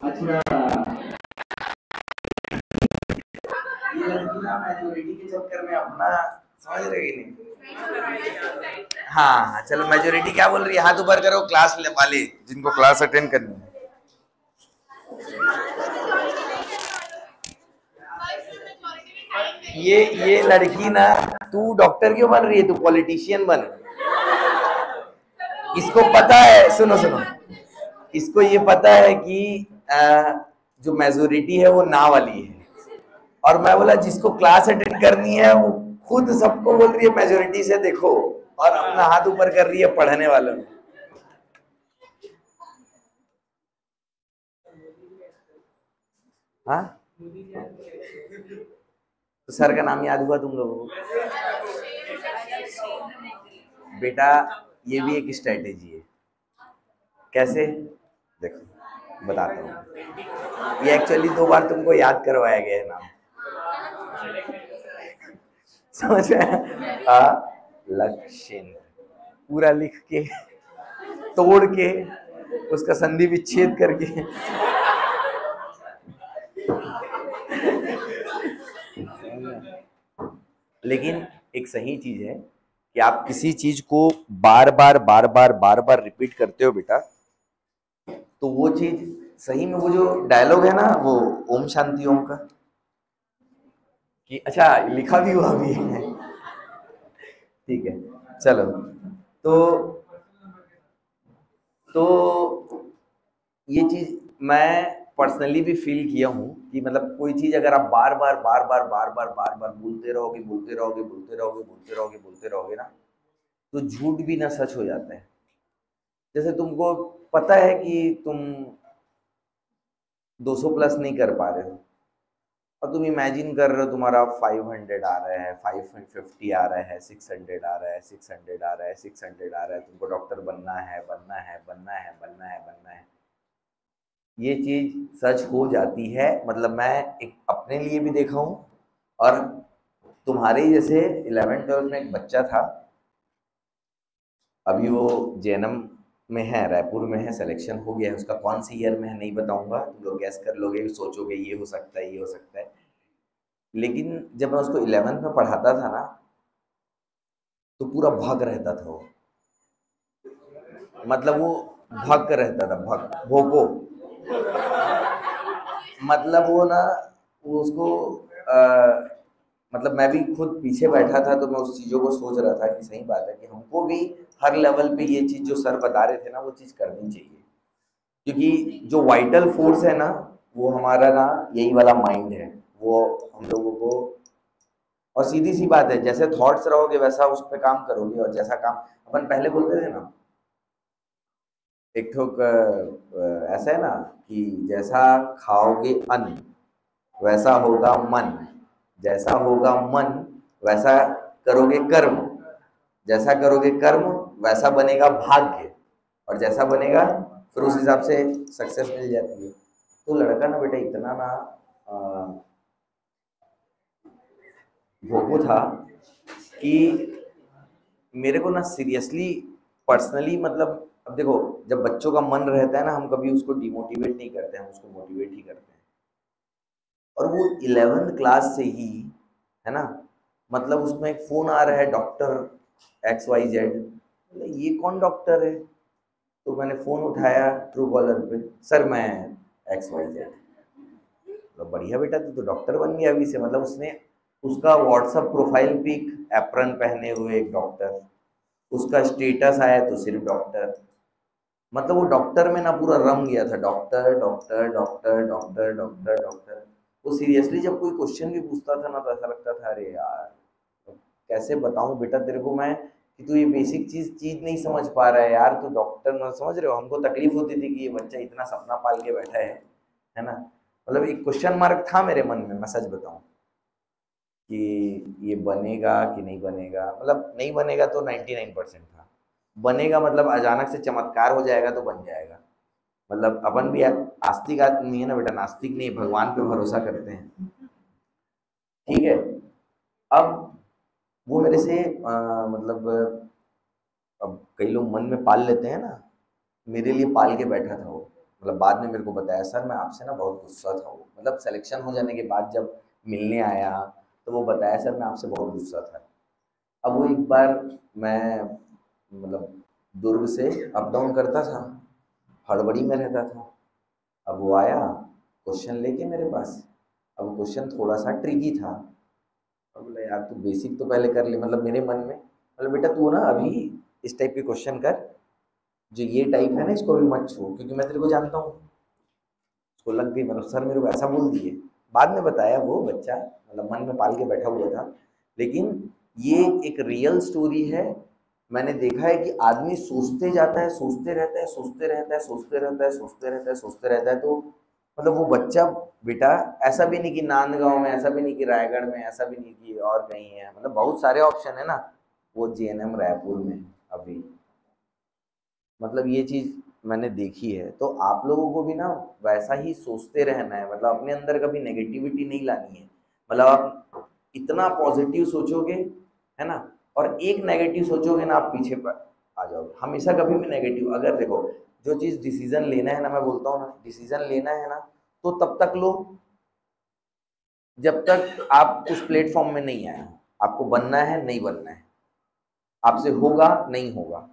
अच्छा, ये लड़की ना मेजोरिटी के चक्कर में अपना समझ रही नहीं। हाँ हाँ, चलो मेजोरिटी क्या बोल रही है, हाथ ऊपर करो क्लास वाले जिनको क्लास अटेंड करनी है। ये लड़की ना, तू डॉक्टर क्यों बन रही है, तू पॉलिटिशियन बन। इसको पता है, सुनो सुनो, इसको ये पता है कि जो मेजोरिटी है वो ना वाली है, और मैं बोला जिसको क्लास अटेंड करनी है वो खुद सबको बोल रही है मेजोरिटी से देखो, और अपना हाथ ऊपर कर रही है पढ़ने वालों में। हाँ, तो सर का नाम याद हुआ तुम लोगों को? बेटा ये भी एक स्ट्रेटेजी है। कैसे, देखो बताता हूँ। ये एक्चुअली 2 बार तुमको याद करवाया गया है नाम, समझ में? लक्षण पूरा लिख के, तोड़ के, उसका संधि विच्छेद करके। लेकिन एक सही चीज है कि आप किसी चीज को बार बार बार बार बार बार रिपीट करते हो बेटा, तो वो चीज सही में, वो जो डायलॉग है ना वो ओम शांति ओम का, कि अच्छा लिखा भी हुआ भी है। ठीक है, चलो। तो तो ये चीज मैं पर्सनली भी फील किया हूँ कि मतलब कोई चीज अगर आप बार बार बार बार बार बार बार बार बोलते रहोगे बोलते रहोगे बोलते रहोगे बोलते रहोगे बोलते रहोगे ना, तो झूठ भी ना सच हो जाता है। जैसे तुमको पता है कि तुम 200 प्लस नहीं कर पा रहे हो, और तुम इमेजिन कर रहे हो तुम्हारा 500 आ रहा है, 550 आ रहा है, 600 आ रहा है, 600 आ रहा है, 600 आ रहा है, तुमको डॉक्टर बनना है बनना है बनना है बनना है बनना है। ये चीज सच हो जाती है, मतलब मैं एक अपने लिए भी देखा हूँ, और तुम्हारे ही जैसे 11th 12th में एक बच्चा था, अभी वो जेएनएम में है, रायपुर में है, सिलेक्शन हो गया है उसका, कौन सी ईयर में है नहीं बताऊंगा, तुम लोग गैस कर लोगे, सोचोगे ये हो सकता है ये हो सकता है। लेकिन जब मैं उसको 11th में पढ़ाता था ना, तो पूरा भग रहता था वो, मतलब वो भग रहता था, भग भोको, मतलब वो ना, वो उसको मतलब मैं भी खुद पीछे बैठा था तो मैं उस चीज़ों को सोच रहा था कि सही बात है कि हमको भी हर लेवल पे ये चीज़ जो सर बता रहे थे ना वो चीज़ करनी चाहिए, क्योंकि जो वाइटल फोर्स है ना, वो हमारा ना यही वाला माइंड है, वो हम लोगों को, और सीधी सी बात है जैसे थॉट्स रहोगे वैसा उस पर काम करोगे, और जैसा काम अपन पहले बोलते थे ना, एक ठोक ऐसा है ना कि जैसा खाओगे अन्न वैसा होगा मन, जैसा होगा मन वैसा करोगे कर्म, जैसा करोगे कर्म वैसा बनेगा भाग्य, और जैसा बनेगा फिर उस हिसाब से सक्सेस मिल जाती है। तो लड़का ना बेटा इतना ना भोगू था कि मेरे को ना सीरियसली पर्सनली, मतलब अब देखो, जब बच्चों का मन रहता है ना, हम कभी उसको डिमोटिवेट नहीं करते, हम उसको मोटिवेट ही करते हैं। और वो 11th क्लास से ही, है ना, मतलब उसमें एक फोन आ रहा है, डॉक्टर XYZ, ये कौन डॉक्टर है? तो मैंने फोन उठाया ट्रू कॉलर पे, सर मैं XYZ। तो बढ़िया बेटा, तू तो डॉक्टर बन गया अभी से, मतलब उसने उसका व्हाट्सअप प्रोफाइल पिक एप्रन पहने हुए एक डॉक्टर, उसका स्टेटस आया तो सिर्फ डॉक्टर, मतलब वो डॉक्टर में ना पूरा रम गया था, doctor doctor doctor doctor doctor doctor. वो सीरियसली जब कोई क्वेश्चन भी पूछता था ना तो ऐसा लगता था अरे यार, तो कैसे बताऊं बेटा तेरे को मैं कि तू ये बेसिक चीज चीज नहीं समझ पा रहा है यार, तू डॉक्टर ना, समझ रहे हो, हमको तकलीफ होती थी कि ये बच्चा इतना सपना पाल के बैठा है ना, मतलब एक क्वेश्चन मार्क था मेरे मन में, मैं सच बताऊं कि ये बनेगा कि नहीं बनेगा, मतलब नहीं बनेगा तो 99% था, बनेगा मतलब अचानक से चमत्कार हो जाएगा तो बन जाएगा, मतलब अपन भी आस्तिक आदमी है ना बेटा, नास्तिक नहीं, भगवान पे भरोसा करते हैं। ठीक है, अब वो मेरे से मतलब अब कई लोग मन में पाल लेते हैं ना, मेरे लिए पाल के बैठा था वो, मतलब बाद में मेरे को बताया, सर मैं आपसे ना बहुत गुस्सा था, वो मतलब सिलेक्शन हो जाने के बाद जब मिलने आया तो वो बताया, सर मैं आपसे बहुत गुस्सा था। अब वो एक बार मैं मतलब दुर्ग से अप डाउन करता था, हड़बड़ी में रहता था। अब वो आया क्वेश्चन लेके मेरे पास। अब वो क्वेश्चन थोड़ा सा ट्रिकी था। अब बोला यार तू बेसिक तो पहले कर ले, मतलब मेरे मन में मतलब बेटा तू ना अभी इस टाइप के क्वेश्चन कर, जो ये टाइप है ना इसको भी मत छू, क्योंकि मैं तेरे को जानता हूँ। उसको लग गई, मतलब सर मेरे को ऐसा बोल दिए। बाद में बताया वो बच्चा, मतलब मन में पाल के बैठा हुआ था। लेकिन ये एक रियल स्टोरी है। मैंने देखा है कि आदमी सोचते जाता है, सोचते रहता है, सोचते रहता है, सोचते रहता है, सोचते रहता है, सोचते रहता है, तो मतलब वो बच्चा बेटा, ऐसा भी नहीं कि नांदगांव में, ऐसा भी नहीं कि रायगढ़ में, ऐसा भी नहीं कि और कहीं है, मतलब बहुत सारे ऑप्शन है ना। वो जेएनएम रायपुर में अभी, मतलब ये चीज मैंने देखी है। तो आप लोगों को भी ना वैसा ही सोचते रहना है, मतलब अपने अंदर कभी नेगेटिविटी नहीं लानी है। मतलब आप इतना पॉजिटिव सोचोगे, है ना, और एक नेगेटिव सोचोगे ना, आप पीछे पर आ जाओगे। हमेशा कभी भी नेगेटिव, अगर देखो जो चीज डिसीजन लेना है ना, मैं बोलता हूँ ना डिसीजन लेना है ना, तो तब तक लो जब तक आप उस प्लेटफॉर्म में नहीं आए हो। आपको बनना है, नहीं बनना है, आपसे होगा नहीं होगा,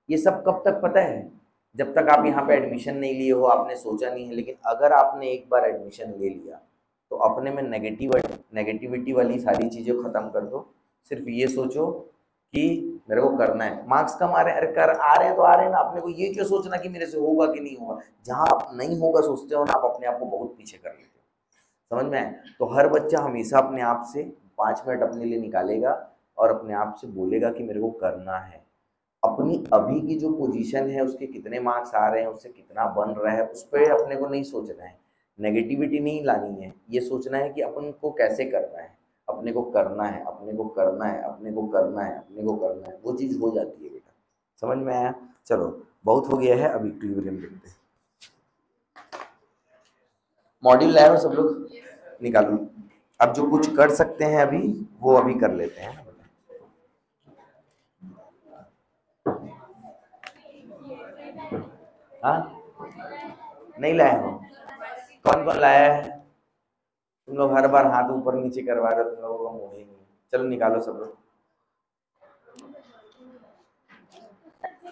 ये सब कब तक पता है? जब तक आप यहाँ पे एडमिशन नहीं लिए हो, आपने सोचा नहीं है। लेकिन अगर आपने एक बार एडमिशन ले लिया तो अपने में नेगेटिविटी वाली सारी चीज़ें ख़त्म कर दो। सिर्फ ये सोचो कि मेरे को करना है। मार्क्स कम आ रहे हैं, अरे कर आ रहे हैं तो आ रहे हैं ना, अपने को ये क्यों सोचना कि मेरे से होगा कि नहीं होगा। जहाँ आप नहीं होगा सोचते हो ना, आप अपने आप को बहुत पीछे कर लेते हो। समझ में आए? तो हर बच्चा हमेशा अपने आप से 5 मिनट अपने लिए निकालेगा और अपने आप से बोलेगा कि मेरे को करना है। अपनी अभी की जो पोजीशन है, उसके कितने मार्क्स आ रहे हैं, उससे कितना बन रहा है, उस पर अपने को नहीं सोचना है। नेगेटिविटी नहीं लानी है, ये सोचना है कि अपन को कैसे करना है, अपने को करना है, अपने को करना है, अपने को करना है, अपने को करना है। वो चीज़ हो जाती है बेटा। समझ में आया? चलो बहुत हो गया है, अभी इक्विलिब्रियम देखते हैं। मॉड्यूल लाए हो सब लोग? निकालो। अब जो कुछ कर सकते हैं अभी, वो अभी कर लेते हैं। हाँ, नहीं लाए हो? कौन कौन लाया है? तुम लोग हर बार हाथ ऊपर नीचे करवा रहे हो, तुम लोगों का मूड ही नहीं है। चलो निकालो सब लोग।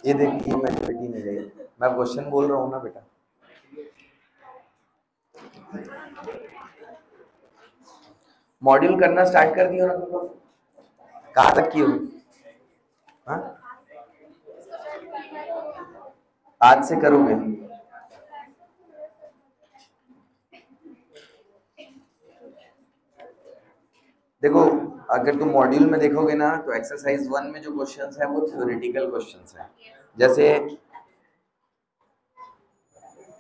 ये देखिए मेरी बेटी नहीं गई, मैं क्वेश्चन बोल रहा हूँ ना बेटा। मॉड्यूल करना स्टार्ट कर दियो ना तुम लोग? कहाँ तक की हो? हाँ, आज से करोगे? देखो, अगर तुम मॉड्यूल में देखोगे ना, तो एक्सरसाइज 1 में जो क्वेश्चंस है वो थ्योरेटिकल क्वेश्चंस हैं। जैसे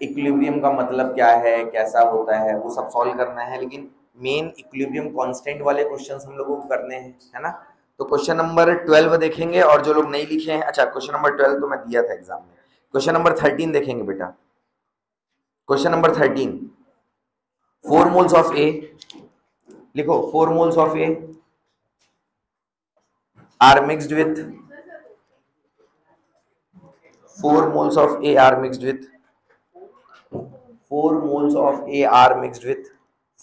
इक्विलिब्रियम का मतलब क्या है, कैसा होता है, वो सब सॉल्व करना है। लेकिन मेन इक्विलिब्रियम कांस्टेंट वाले क्वेश्चंस हम लोगों को करने हैं, है ना। तो क्वेश्चन नंबर 12 देखेंगे, और जो लोग नहीं लिखे हैं, अच्छा क्वेश्चन नंबर 12 तो मैं दिया था एग्जाम में। क्वेश्चन नंबर 13 देखेंगे बेटा। क्वेश्चन नंबर 13, 4 मोल्स ऑफ ए, लिखो 4 moles of A R mixed with 4 moles of A are mixed with 4 moles of A are mixed with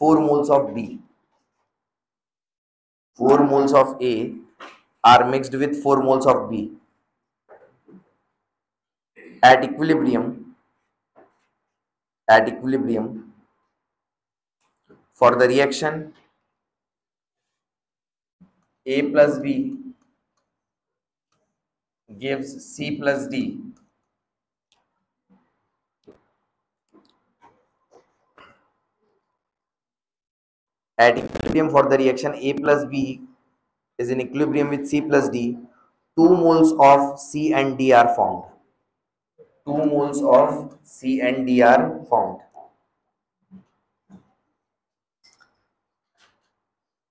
4 moles of B. 4 moles of A are mixed with 4 moles of B at equilibrium. At equilibrium, for the reaction A plus B gives C plus D. At equilibrium, for the reaction A plus B is in equilibrium with C plus D, 2 moles of C and D are formed. 2 moles of C and D are formed.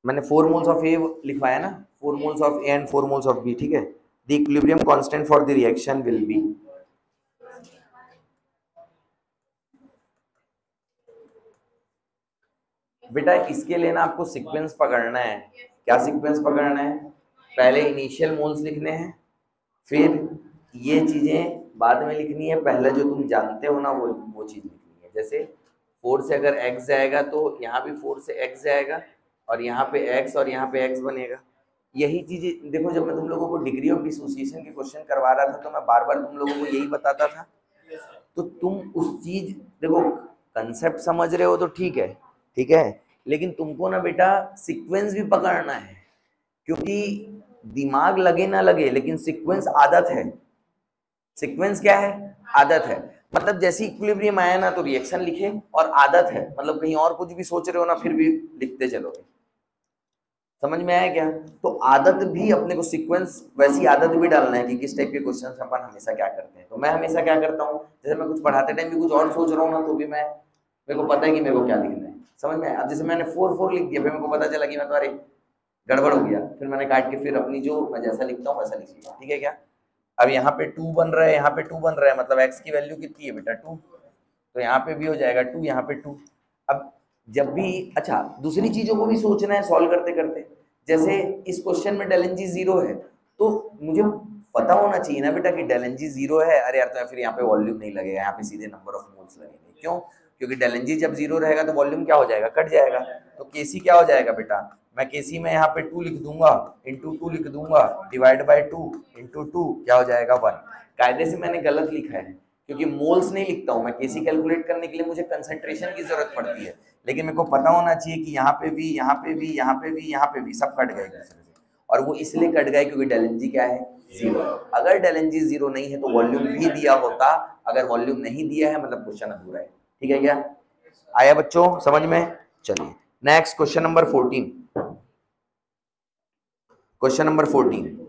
मैंने 4 moles of A लिखवाया ना, 4 moles of A and 4 moles of B, ठीक है। The equilibrium constant for the reaction will be, बेटा इसके लिए ना आपको सीक्वेंस पकड़ना है। क्या सीक्वेंस पकड़ना है? पहले इनिशियल मोल्स लिखने हैं, फिर ये चीजें बाद में लिखनी है, पहले जो तुम जानते हो ना वो चीज लिखनी है। जैसे 4 से अगर x जाएगा तो यहाँ भी 4 से x जाएगा और यहाँ पे x और यहाँ पे x बनेगा। यही चीजें देखो, जब मैं तुम लोगों को डिग्री ऑफ डिसोसिएशन के क्वेश्चन करवा रहा था तो मैं बार बार तुम लोगों को यही बताता था। तो तुम उस चीज देखो, कंसेप्ट समझ रहे हो तो ठीक है, ठीक है, लेकिन तुमको ना बेटा सीक्वेंस भी पकड़ना है, क्योंकि दिमाग लगे ना लगे लेकिन सीक्वेंस आदत है। सीक्वेंस क्या है? आदत है। मतलब जैसे इक्विलिब्रियम आया ना तो रिएक्शन लिखे, और आदत है मतलब कहीं और कुछ भी सोच रहे हो ना फिर भी लिखते चलोगे। समझ में आया क्या? तो आदत भी अपने को सीक्वेंस, वैसी आदत भी डालना है कि किस टाइप के क्वेश्चन अपन हमेशा क्या करते हैं। तो मैं हमेशा क्या करता हूँ, जैसे मैं कुछ पढ़ाते टाइम भी कुछ और सोच रहा हूँ ना तो भी मेरे को पता है कि मेरे को क्या लिखना है। समझ में आया? अब जैसे मैंने 4 लिख दिया, फिर मेरे को पता चला कि मैं तो अरे गड़बड़ हो गया, फिर मैंने काट के फिर अपनी जो मैं जैसा लिखता हूँ वैसा लिख लिया। ठीक है क्या? अब यहाँ पे 2 बन रहा है, यहाँ पे 2 बन रहा है, मतलब x की वैल्यू कितनी है बेटा 2, तो यहाँ पे भी हो जाएगा 2, यहाँ पे 2। अब जब भी, अच्छा दूसरी चीजों को भी सोचना है सॉल्व करते करते। जैसे इस क्वेश्चन में डेल एन जी 0 है तो मुझे पता होना चाहिए ना बेटा कि डेल एन जी 0 है। अरे यार तो फिर यहाँ पे वॉल्यूम नहीं लगेगा, यहाँ पे सीधे नंबर ऑफ मोल्स लगेंगे। क्यों? क्योंकि डेल एन जी जब 0 रहेगा तो वॉल्यूम क्या हो जाएगा? कट जाएगा। तो केसी क्या हो जाएगा बेटा? मैं केसी में यहाँ पे 2 लिख दूंगा, इंटू 2 लिख दूंगा, डिवाइड बाय 2 इंटू 2 क्या हो जाएगा 1। कायदे से मैंने गलत लिखा है क्योंकि मोल्स नहीं लिखता हूँ मैं। केसी कैलकुलेट करने के लिए मुझे कंसंट्रेशन की जरूरत पड़ती है, लेकिन मेरे को पता होना चाहिए कि यहाँ पे भी, यहाँ पे भी, यहाँ पे भी, यहाँ पे भी सब कट गए एक दूसरे से। और वो इसलिए कट गए क्योंकि डेल एन जी क्या है? 0। अगर डेल एन जी 0 नहीं है तो वॉल्यूम भी दिया होता, अगर वॉल्यूम नहीं दिया है मतलब क्वेश्चन अधूरा है। ठीक है क्या? आया बच्चों समझ में? चलिए next question number 14। Question number 14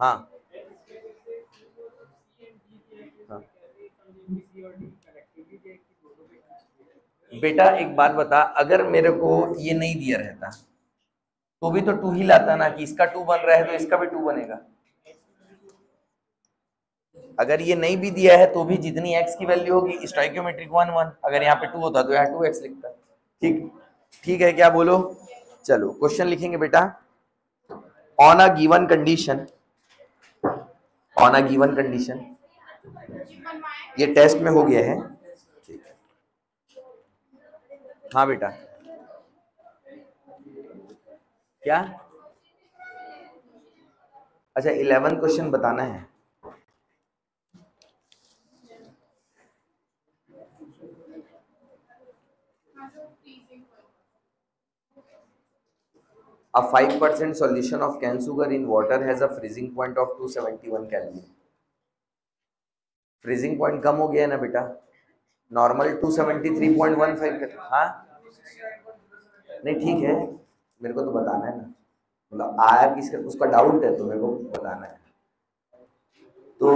हाँ हाँ। बेटा एक बात बता, अगर मेरे को ये नहीं दिया रहता तो भी तो 2 ही लाता ना, कि इसका 2 बन रहा है तो इसका भी 2 बनेगा। अगर ये नहीं भी दिया है तो भी जितनी x की वैल्यू होगी स्टोइकियोमेट्रिक 1 1, अगर यहाँ पे 2 होता तो यहाँ 2x लिखता। ठीक, ठीक है क्या बोलो? चलो क्वेश्चन लिखेंगे बेटा। On a given condition, on a given condition, ये टेस्ट में हो गया है। ठीक है हाँ बेटा क्या? अच्छा 11 क्वेश्चन बताना है। A 5% solution of cane sugar in water has a freezing point of 271 Kelvin. Freezing point कम हो गया है ना बेटा, नॉर्मल 273.15 का। हाँ नहीं ठीक है, मेरे को तो बताना है ना, मतलब आया किसका उसका डाउट है तो मेरे को बताना है। तो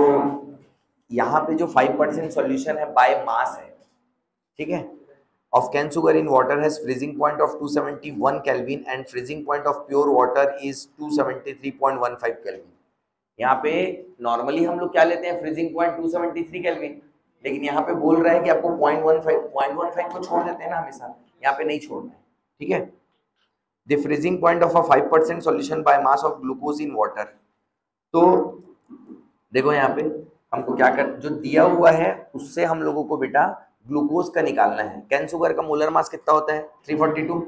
यहाँ पे जो 5% सॉल्यूशन है बाय मास है, ठीक है, of cane sugar in water has freezing point of 271 Kelvin and freezing point of pure water is 273.15 Kelvin। यहाँ पे नॉर्मली हम लोग क्या लेते हैं, फ्रीजिंग पॉइंट 273 केल्विन, लेकिन यहाँ पे बोल रहा है कि आपको 0.15 को छोड़ देते हैं ना हमेशा, यहाँ पे नहीं छोड़ना है। ठीक है, the freezing point of a 5% solution by mass of glucose in water. तो देखो यहाँ पे हमको क्या कर, जो दिया हुआ है उससे हम लोगों को बेटा ग्लूकोज का निकालना है। कैन शुगर का मोलर मास कितना होता है? 342।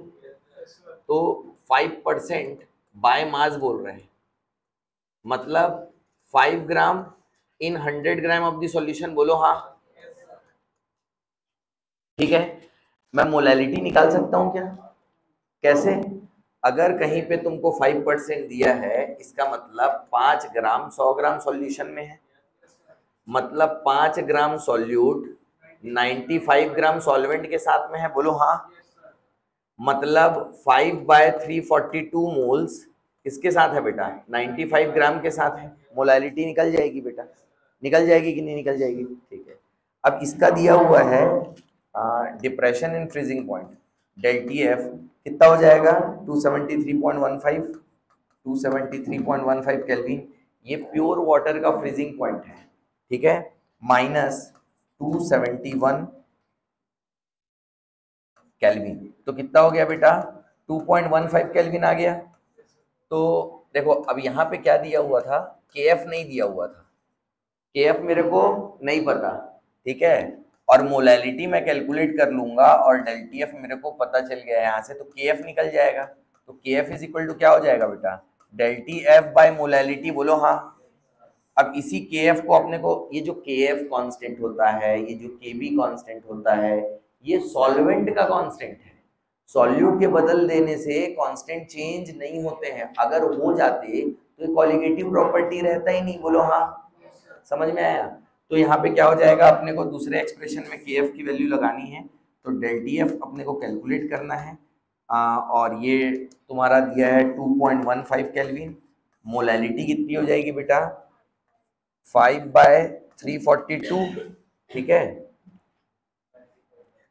तो 5% बाय मास बोल रहे हैं, मतलब 5 ग्राम इन 100 ग्राम ऑफ द सॉल्यूशन। बोलो हाँ, ठीक है। मैं मोलैलिटी निकाल सकता हूं क्या? कैसे? अगर कहीं पे तुमको 5% दिया है इसका मतलब 5 ग्राम 100 ग्राम सॉल्यूशन में है, मतलब 5 ग्राम सॉल्यूट 95 ग्राम सॉल्वेंट के साथ में है। बोलो हाँ, मतलब 5/342 मोल्स किसके साथ है बेटा? 95 ग्राम के साथ है। मोलैलिटी निकल जाएगी बेटा, निकल जाएगी कि नहीं निकल जाएगी? ठीक है। अब इसका दिया हुआ है depression in freezing point, del T F कितना हो जाएगा? 273.15 केल्विन। ये प्योर वाटर का फ्रीजिंग पॉइंट है, ठीक है, माइनस 271 केल्विन। तो कितना हो गया बेटा? 2.15 केल्विन आ गया। तो देखो अब यहाँ पे क्या दिया हुआ था, के एफ नहीं दिया हुआ था, के एफ मेरे को नहीं पता, ठीक है, और मोलैलिटी मैं कैलकुलेट कर लूंगा और डेल टी एफ मेरे को पता चल गया है यहाँ से, तो के एफ निकल जाएगा। तो के एफ इज इक्वल टू क्या हो जाएगा बेटा, del T F by molality, बोलो हाँ। अब इसी के एफ को अपने को, ये जो के एफ कांस्टेंट होता है, ये जो के बी कांस्टेंट होता है, ये सॉल्वेंट का कांस्टेंट है। सॉल्यूट के बदल देने से कांस्टेंट चेंज नहीं होते हैं, अगर हो जाते तो कॉलिगेटिव प्रॉपर्टी रहता ही नहीं, बोलो हाँ। समझ में आया? तो यहाँ पे क्या हो जाएगा, अपने को दूसरे एक्सप्रेशन में के एफ की वैल्यू लगानी है, तो डेल टी एफ अपने को कैलकुलेट करना है। और ये तुम्हारा दिया है 2.15 केल्विन। मोलैलिटी कितनी हो जाएगी बेटा, 5/342, ठीक है,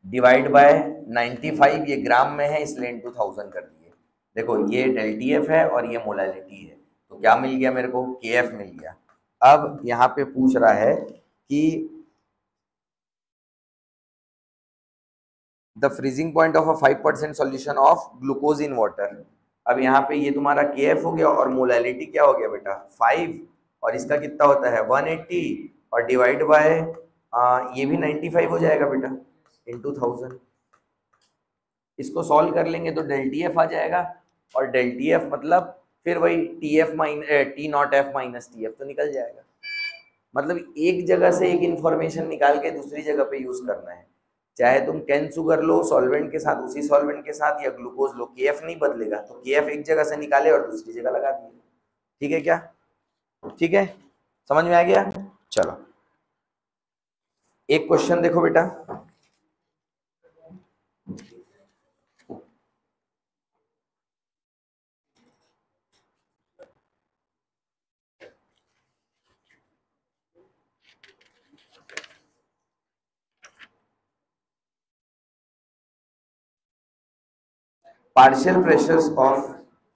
डिवाइड बाय 95, ये ग्राम में है इसलिए इनटू 1000 कर दिए। देखो ये डेल टी एफ है और ये मोलैलिटी है, तो क्या मिल गया मेरे को, के एफ मिल गया। अब यहाँ पे पूछ रहा है कि the freezing point of a 5% solution of glucose in water. अब यहाँ पे ये तुम्हारा के एफ हो गया और मोलैलिटी क्या हो गया बेटा 5, और इसका कितना होता है 180, और डिवाइड बाय ये भी 95 हो जाएगा बेटा इंटू 1000। इसको सॉल्व कर लेंगे तो डेल टी एफ आ जाएगा, और डेल टी एफ मतलब फिर वही T F T not F minus T F तो निकल जाएगा। मतलब एक जगह से एक इंफॉर्मेशन निकाल के दूसरी जगह पे यूज करना है, चाहे तुम कैन शुगर लो सॉल्वेंट के साथ, उसी सॉल्वेंट के साथ, या ग्लूकोज लो, के एफ नहीं बदलेगा, तो के एफ एक जगह से निकाले और दूसरी जगह लगा दिए। ठीक है क्या, ठीक है, समझ में आ गया? चलो एक क्वेश्चन देखो बेटा, partial pressures of,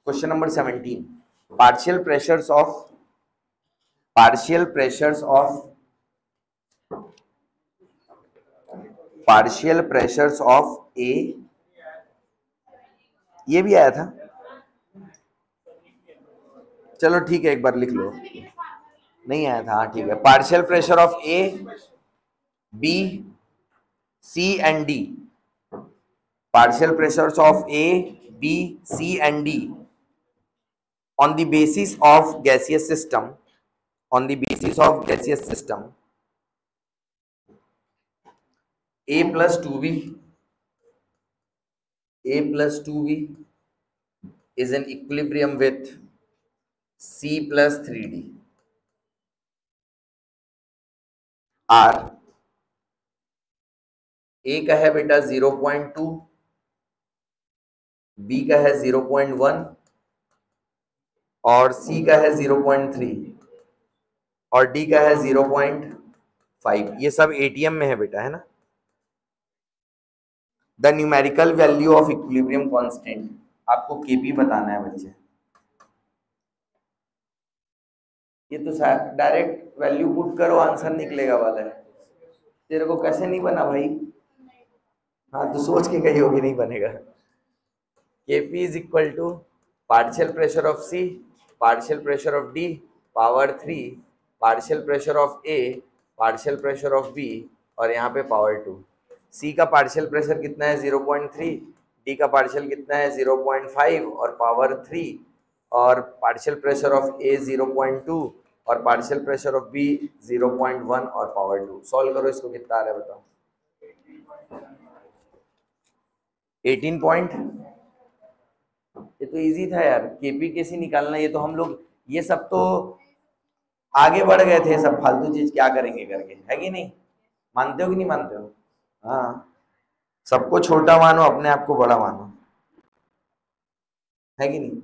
question number 17, partial pressures of A, ये भी आया था, चलो ठीक है एक बार लिख लो, नहीं आया था, हाँ ठीक है, partial pressure of A, B, C and D, partial pressures of A, B, C and D on the basis of gaseous system, A plus 2B is in equilibrium with C plus 3D. R A का है बेटा 0.2, B का है 0.1 और C का है 0.3 और D का है 0.5। ये सब ATM में है बेटा, है ना। The numerical value of equilibrium constant, आपको केपी बताना है बच्चे। ये तो डायरेक्ट वैल्यू पुट करो आंसर निकलेगा वाला है, तेरे को कैसे नहीं बना भाई? हाँ तो सोच के कही होगी, नहीं बनेगा। Kp is equal to partial pressure of C, partial pressure of D, power 3, partial pressure of A, partial pressure of B, और यहाँ पे power 2। C का पार्शियल प्रेशर कितना है 0.3, D का पार्शियल कितना है 0.5 और पावर 3, और पार्शियल प्रेशर ऑफ A 0.2 और पार्शियल प्रेशर ऑफ B 0.1 और पावर 2। सॉल्व करो इसको, कितना आ रहा है बताओ? 18 पॉइंट। ये तो इजी था यार, केपी कैसे निकालना, ये तो हम लोग ये सब तो आगे बढ़ गए थे, सब फालतू चीज क्या करेंगे करके, है कि नहीं? मानते हो कि नहीं मानते हो? हाँ, सबको छोटा मानो, अपने आप को बड़ा मानो, है कि नहीं?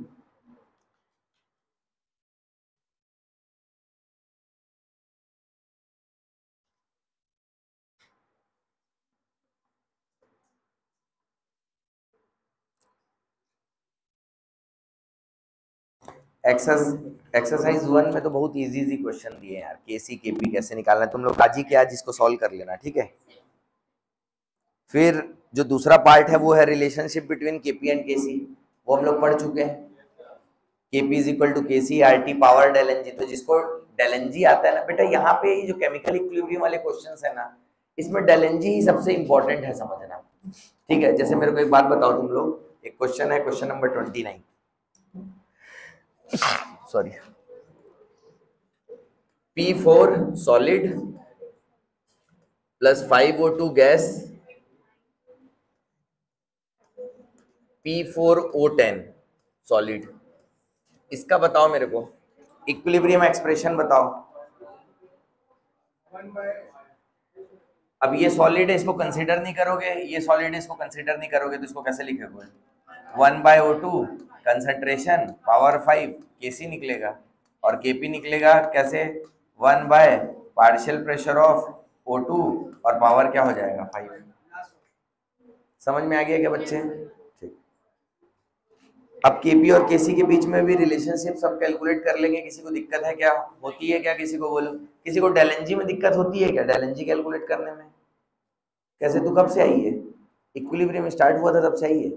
एक्सरसाइज 1 में तो बहुत इजी क्वेश्चन दिए हैं यार, केसी केपी कैसे निकालना है, तुम लोग आज ही के आज इसको सॉल्व कर लेना, ठीक है। फिर जो दूसरा पार्ट है वो है relationship between KP and KC, वो हम लोग पढ़ चुके हैं। KP is equal to KC R T power del N G, तो जिसको डेल एन जी आता है ना बेटा, यहाँ पे जो केमिकल इक्विलिब्रियम वाले क्वेश्चंस है ना, इसमें डेल एन जी ही सबसे इंपॉर्टेंट है समझना, ठीक है। जैसे मेरे को एक बात बताओ तुम लोग, एक क्वेश्चन है, question number 29, sorry, P4 solid plus 5O2 gas P4O10 solid, इसका बताओ मेरे को इक्विलिब्रियम एक्सप्रेशन बताओ। अब ये सॉलिड है, इसको कंसीडर नहीं करोगे, ये सॉलिड है, इसको कंसीडर नहीं करोगे, तो इसको कैसे लिखोगे? 1/O2 कंसंट्रेशन पावर 5 Kc निकलेगा, और Kp निकलेगा कैसे? 1 by partial pressure of O2 और पावर क्या हो जाएगा? 5। समझ में आ गया क्या बच्चे? ठीक। अब Kp और Kc के बीच में भी रिलेशनशिप सब कैलकुलेट कर लेंगे। किसी को दिक्कत है क्या? होती है क्या? किसी को बोलो, किसी को डेल एन जी में दिक्कत होती है क्या? डेल एन जी कैलकुलेट करने में कैसे? तू कब से आई है? इक्विलिब्रियम स्टार्ट हुआ था तब से आई है?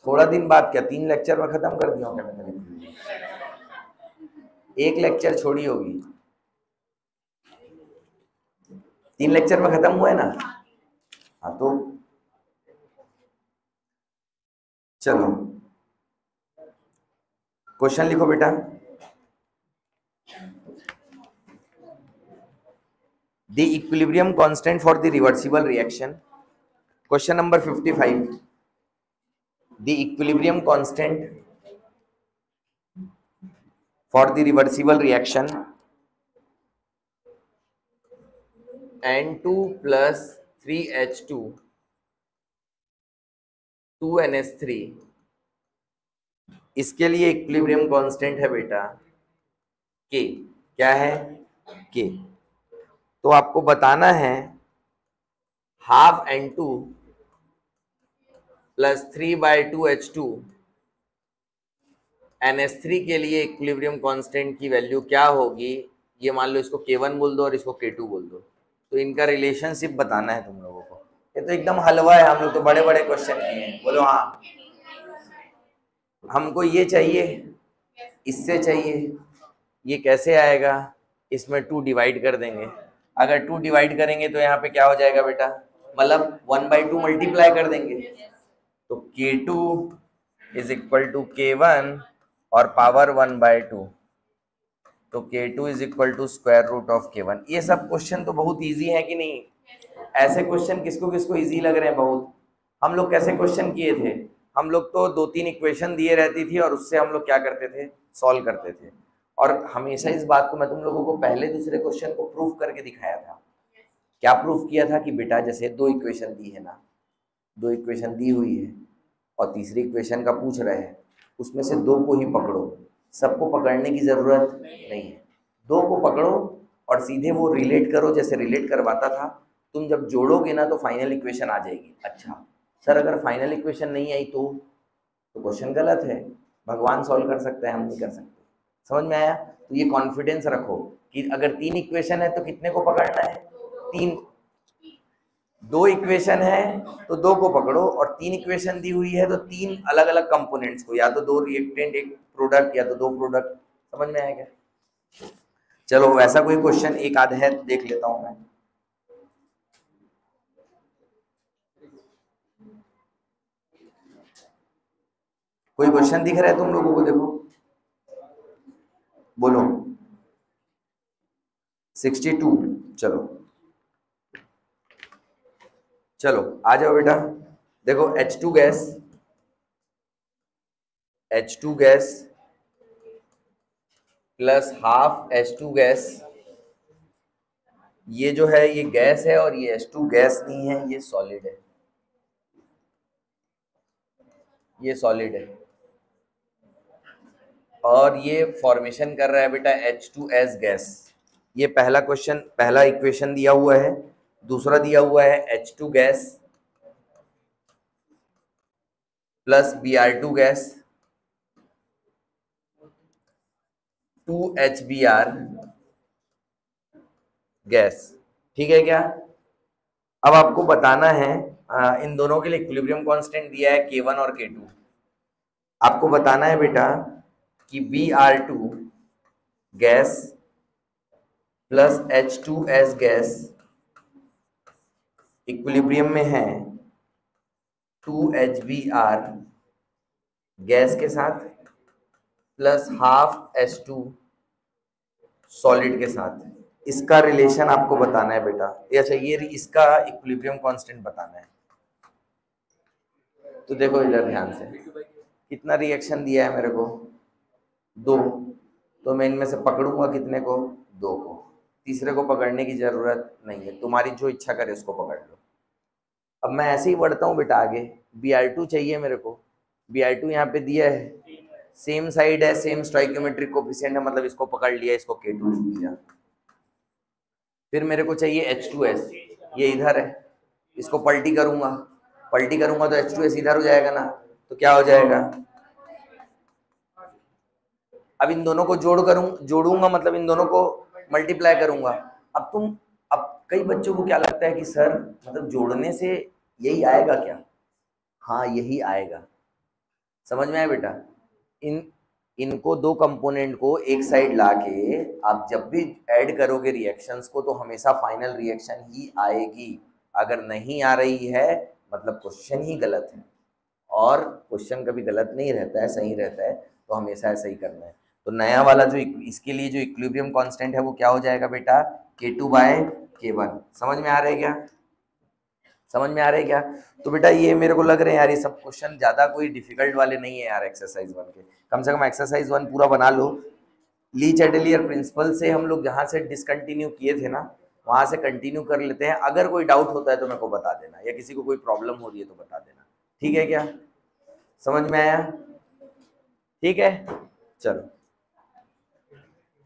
थोड़ा दिन बाद क्या 3 लेक्चर में खत्म कर दिया क्या मैंने? 1 लेक्चर छोड़ी होगी, 3 लेक्चर में खत्म हुआ है ना? हाँ तो चलो क्वेश्चन लिखो बेटा। The equilibrium constant for the reversible reaction, question number 55, the equilibrium constant for the reversible reaction N2 plus 3H2 2NH3, इसके लिए इक्विलिब्रियम कांस्टेंट है बेटा K। क्या है? K। तो आपको बताना है half N2 plus 3/2H2 NH3 के लिए इक्विलिब्रियम कांस्टेंट की वैल्यू क्या होगी? ये मान लो इसको K1 बोल दो और इसको K2 बोल दो, तो इनका रिलेशनशिप बताना है तुम लोगों को। ये तो एकदम हलवा है, हम लोग तो बड़े बड़े क्वेश्चन किए हैं। बोलो हाँ। हमको ये चाहिए, इससे चाहिए, ये कैसे आएगा? इसमें 2 डिवाइड कर देंगे। अगर 2 डिवाइड करेंगे तो यहाँ पे क्या हो जाएगा बेटा? मतलब 1/2 मल्टीप्लाई कर देंगे, तो K2 is equal to K1 और पावर 1/2, तो K2 is equal to square root of K1। ये सब क्वेश्चन तो बहुत इजी है कि नहीं? ऐसे क्वेश्चन किसको किसको इजी लग रहे हैं बहुत? हम लोग कैसे क्वेश्चन किए थे? हम लोग तो 2-3 इक्वेशन दिए रहती थी और उससे हम लोग क्या करते थे? सॉल्व करते थे। और हमेशा इस बात को मैं तुम लोगों को पहले दूसरे क्वेश्चन को प्रूफ करके दिखाया था। क्या प्रूफ किया था? कि बेटा जैसे 2 इक्वेशन दी है ना, 2 इक्वेशन दी हुई है और तीसरी इक्वेशन का पूछ रहे हैं, उसमें से 2 को ही पकड़ो, सबको पकड़ने की जरूरत नहीं है। 2 को पकड़ो और सीधे वो रिलेट करो जैसे रिलेट करवाता था। तुम जब जोड़ोगे ना तो फाइनल इक्वेशन आ जाएगी। अच्छा सर, अगर फाइनल इक्वेशन नहीं आई तो क्वेश्चन गलत है, भगवान सॉल्व कर सकते हैं, हम नहीं कर सकते। समझ में आया? तो ये कॉन्फिडेंस रखो कि अगर 3 इक्वेशन है तो कितने को पकड़ना है? 3। 2 इक्वेशन है तो 2 को पकड़ो, और 3 इक्वेशन दी हुई है तो 3 अलग अलग कंपोनेंट्स को, या तो 2 रिएक्टेंट एक प्रोडक्ट, या तो 2 प्रोडक्ट। समझ में आया क्या? चलो वैसा कोई क्वेश्चन एक आध है देख लेता हूं मैं। कोई क्वेश्चन दिख रहा है तुम लोगों को? देखो बोलो। 62। चलो चलो आ जाओ बेटा। देखो H2 gas, H2 gas plus half H2 gas, ये जो है ये गैस है और ये H2 गैस नहीं है, ये सॉलिड है, ये सॉलिड है। और ये फॉर्मेशन कर रहा है बेटा H2S गैस। ये पहला क्वेश्चन, पहला इक्वेशन दिया हुआ है। दूसरा दिया हुआ है H2 gas plus Br2 gas 2HBr gas. ठीक है क्या? अब आपको बताना है इन दोनों के लिए इक्विलिब्रियम कांस्टेंट दिया है K1 और K2। आपको बताना है बेटा कि Br2 gas plus H2S gas equilibrium में है 2HBr गैस के साथ प्लस हाफ H2 सॉलिड के साथ। इसका रिलेशन आपको बताना है बेटा। अच्छा, ये इसका इक्विलिब्रियम कांस्टेंट बताना है। तो देखो इधर ध्यान से, कितना रिएक्शन दिया है मेरे को, 2। तो मैं इनमें से पकड़ूंगा कितने को, 2 को। तीसरे को पकड़ने की जरूरत नहीं है, तुम्हारी जो इच्छा करे उसको पकड़ लो। अब मैं ऐसे ही बढ़ता हूँ बेटा आगे। Br2 चाहिए मेरे को, Br2 यहाँ पे दिया है, सेम साइड है, सेम स्टोइकियोमेट्रिक कोफिशिएंट है, मतलब इसको पकड़ लिया, इसको K2 लिख दिया। फिर मेरे को चाहिए H2S, ये इधर है, इसको पलटी करूंगा तो H2S इधर हो जाएगा ना, तो क्या हो जाएगा, अब इन दोनों को जोड़ूंगा, मतलब इन दोनों को मल्टीप्लाई करूंगा। अब कई बच्चों को क्या लगता है कि सर मतलब जोड़ने से यही आएगा क्या? हाँ, यही आएगा। समझ में आया बेटा? इनको दो कंपोनेंट को एक साइड लाके आप जब भी ऐड करोगे रिएक्शंस को, तो हमेशा फाइनल रिएक्शन ही आएगी। अगर नहीं आ रही है मतलब क्वेश्चन ही गलत है, और क्वेश्चन कभी गलत नहीं रहता है, सही रहता है, तो हमेशा ऐसा ही करना है। तो नया वाला जो इसके लिए जो इक्विलिब्रियम कांस्टेंट है वो क्या हो जाएगा बेटा, K2/K1। समझ में आ रहा है क्या? समझ में आ रहा है क्या? तो बेटा ये मेरे को लग रहे हैं यार, ये सब क्वेश्चन ज्यादा कोई डिफिकल्ट वाले नहीं है यार। एक्सरसाइज 1 के कम से कम एक्सरसाइज 1 पूरा बना लो। ली चैटेलियर प्रिंसिपल से हम लोग जहाँ से डिसकंटिन्यू किए थे ना, वहां से कंटिन्यू कर लेते हैं। अगर कोई डाउट होता है तो मेरे को बता देना, या किसी को कोई प्रॉब्लम हो रही है तो बता देना। ठीक है क्या? समझ में आया? ठीक है, चलो।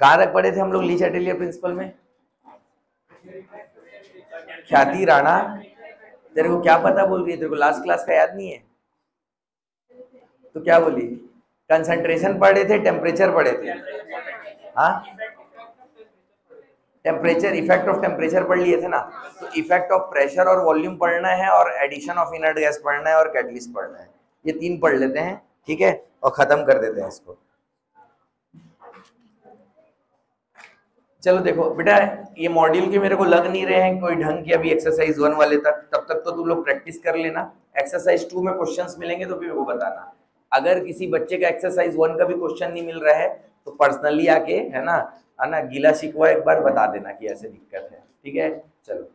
कहाँ तक पढ़े थे हम लोग ली चैटेलियर प्रिंसिपल में? ख्याति राणा, तेरे को क्या पता बोल रही है? तेरे को लास्ट क्लास का याद नहीं है? तो क्या बोली? कंसंट्रेशन पढ़े थे, टेम्परेचर पढ़े थे? हाँ, टेम्परेचर, इफेक्ट ऑफ टेम्परेचर पढ़ लिए थे ना। तो इफेक्ट ऑफ प्रेशर और वॉल्यूम पढ़ना है, और एडिशन ऑफ इनर्ट गैस पढ़ना है, और कैटलिस्ट पढ़ना है। ये 3 पढ़ लेते हैं, ठीक है, और खत्म कर देते हैं इसको। चलो देखो बेटा, ये मॉड्यूल के मेरे को लग नहीं रहे हैं कोई ढंग के अभी एक्सरसाइज 1 वाले तक। तब तक तो तुम लोग प्रैक्टिस कर लेना। एक्सरसाइज 2 में क्वेश्चंस मिलेंगे तो भी मेरे को बताना। अगर किसी बच्चे का एक्सरसाइज 1 का भी क्वेश्चन नहीं मिल रहा है तो पर्सनली आके, है ना, गीला शिकवा एक बार बता देना कि ऐसे दिक्कत है। ठीक है, चलो।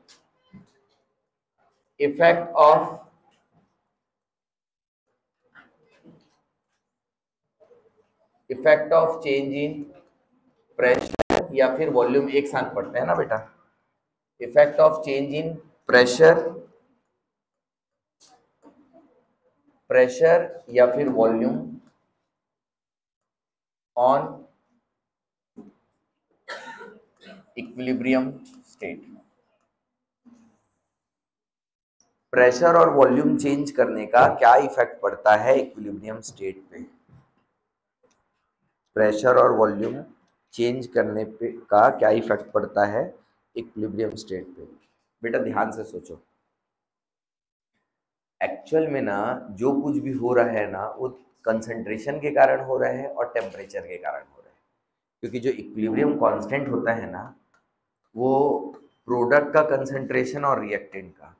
Effect of change in pressure या फिर वॉल्यूम, एक साथ पढ़ते हैं ना बेटा। Effect of change in pressure या फिर volume on equilibrium state. Pressure और वॉल्यूम चेंज करने का क्या इफेक्ट पड़ता है इक्विलिब्रियम स्टेट पे? प्रेशर और वॉल्यूम चेंज करने पे का क्या इफेक्ट पड़ता है इक्विलिब्रियम स्टेट पे? बेटा ध्यान से सोचो। एक्चुअल में ना जो कुछ भी हो रहा है ना, वो कंसंट्रेशन के कारण हो रहा है और टेम्परेचर के कारण हो रहा है। क्योंकि जो इक्विलिब्रियम कांस्टेंट होता है ना, वो प्रोडक्ट का कंसंट्रेशन और रिएक्टेंट का।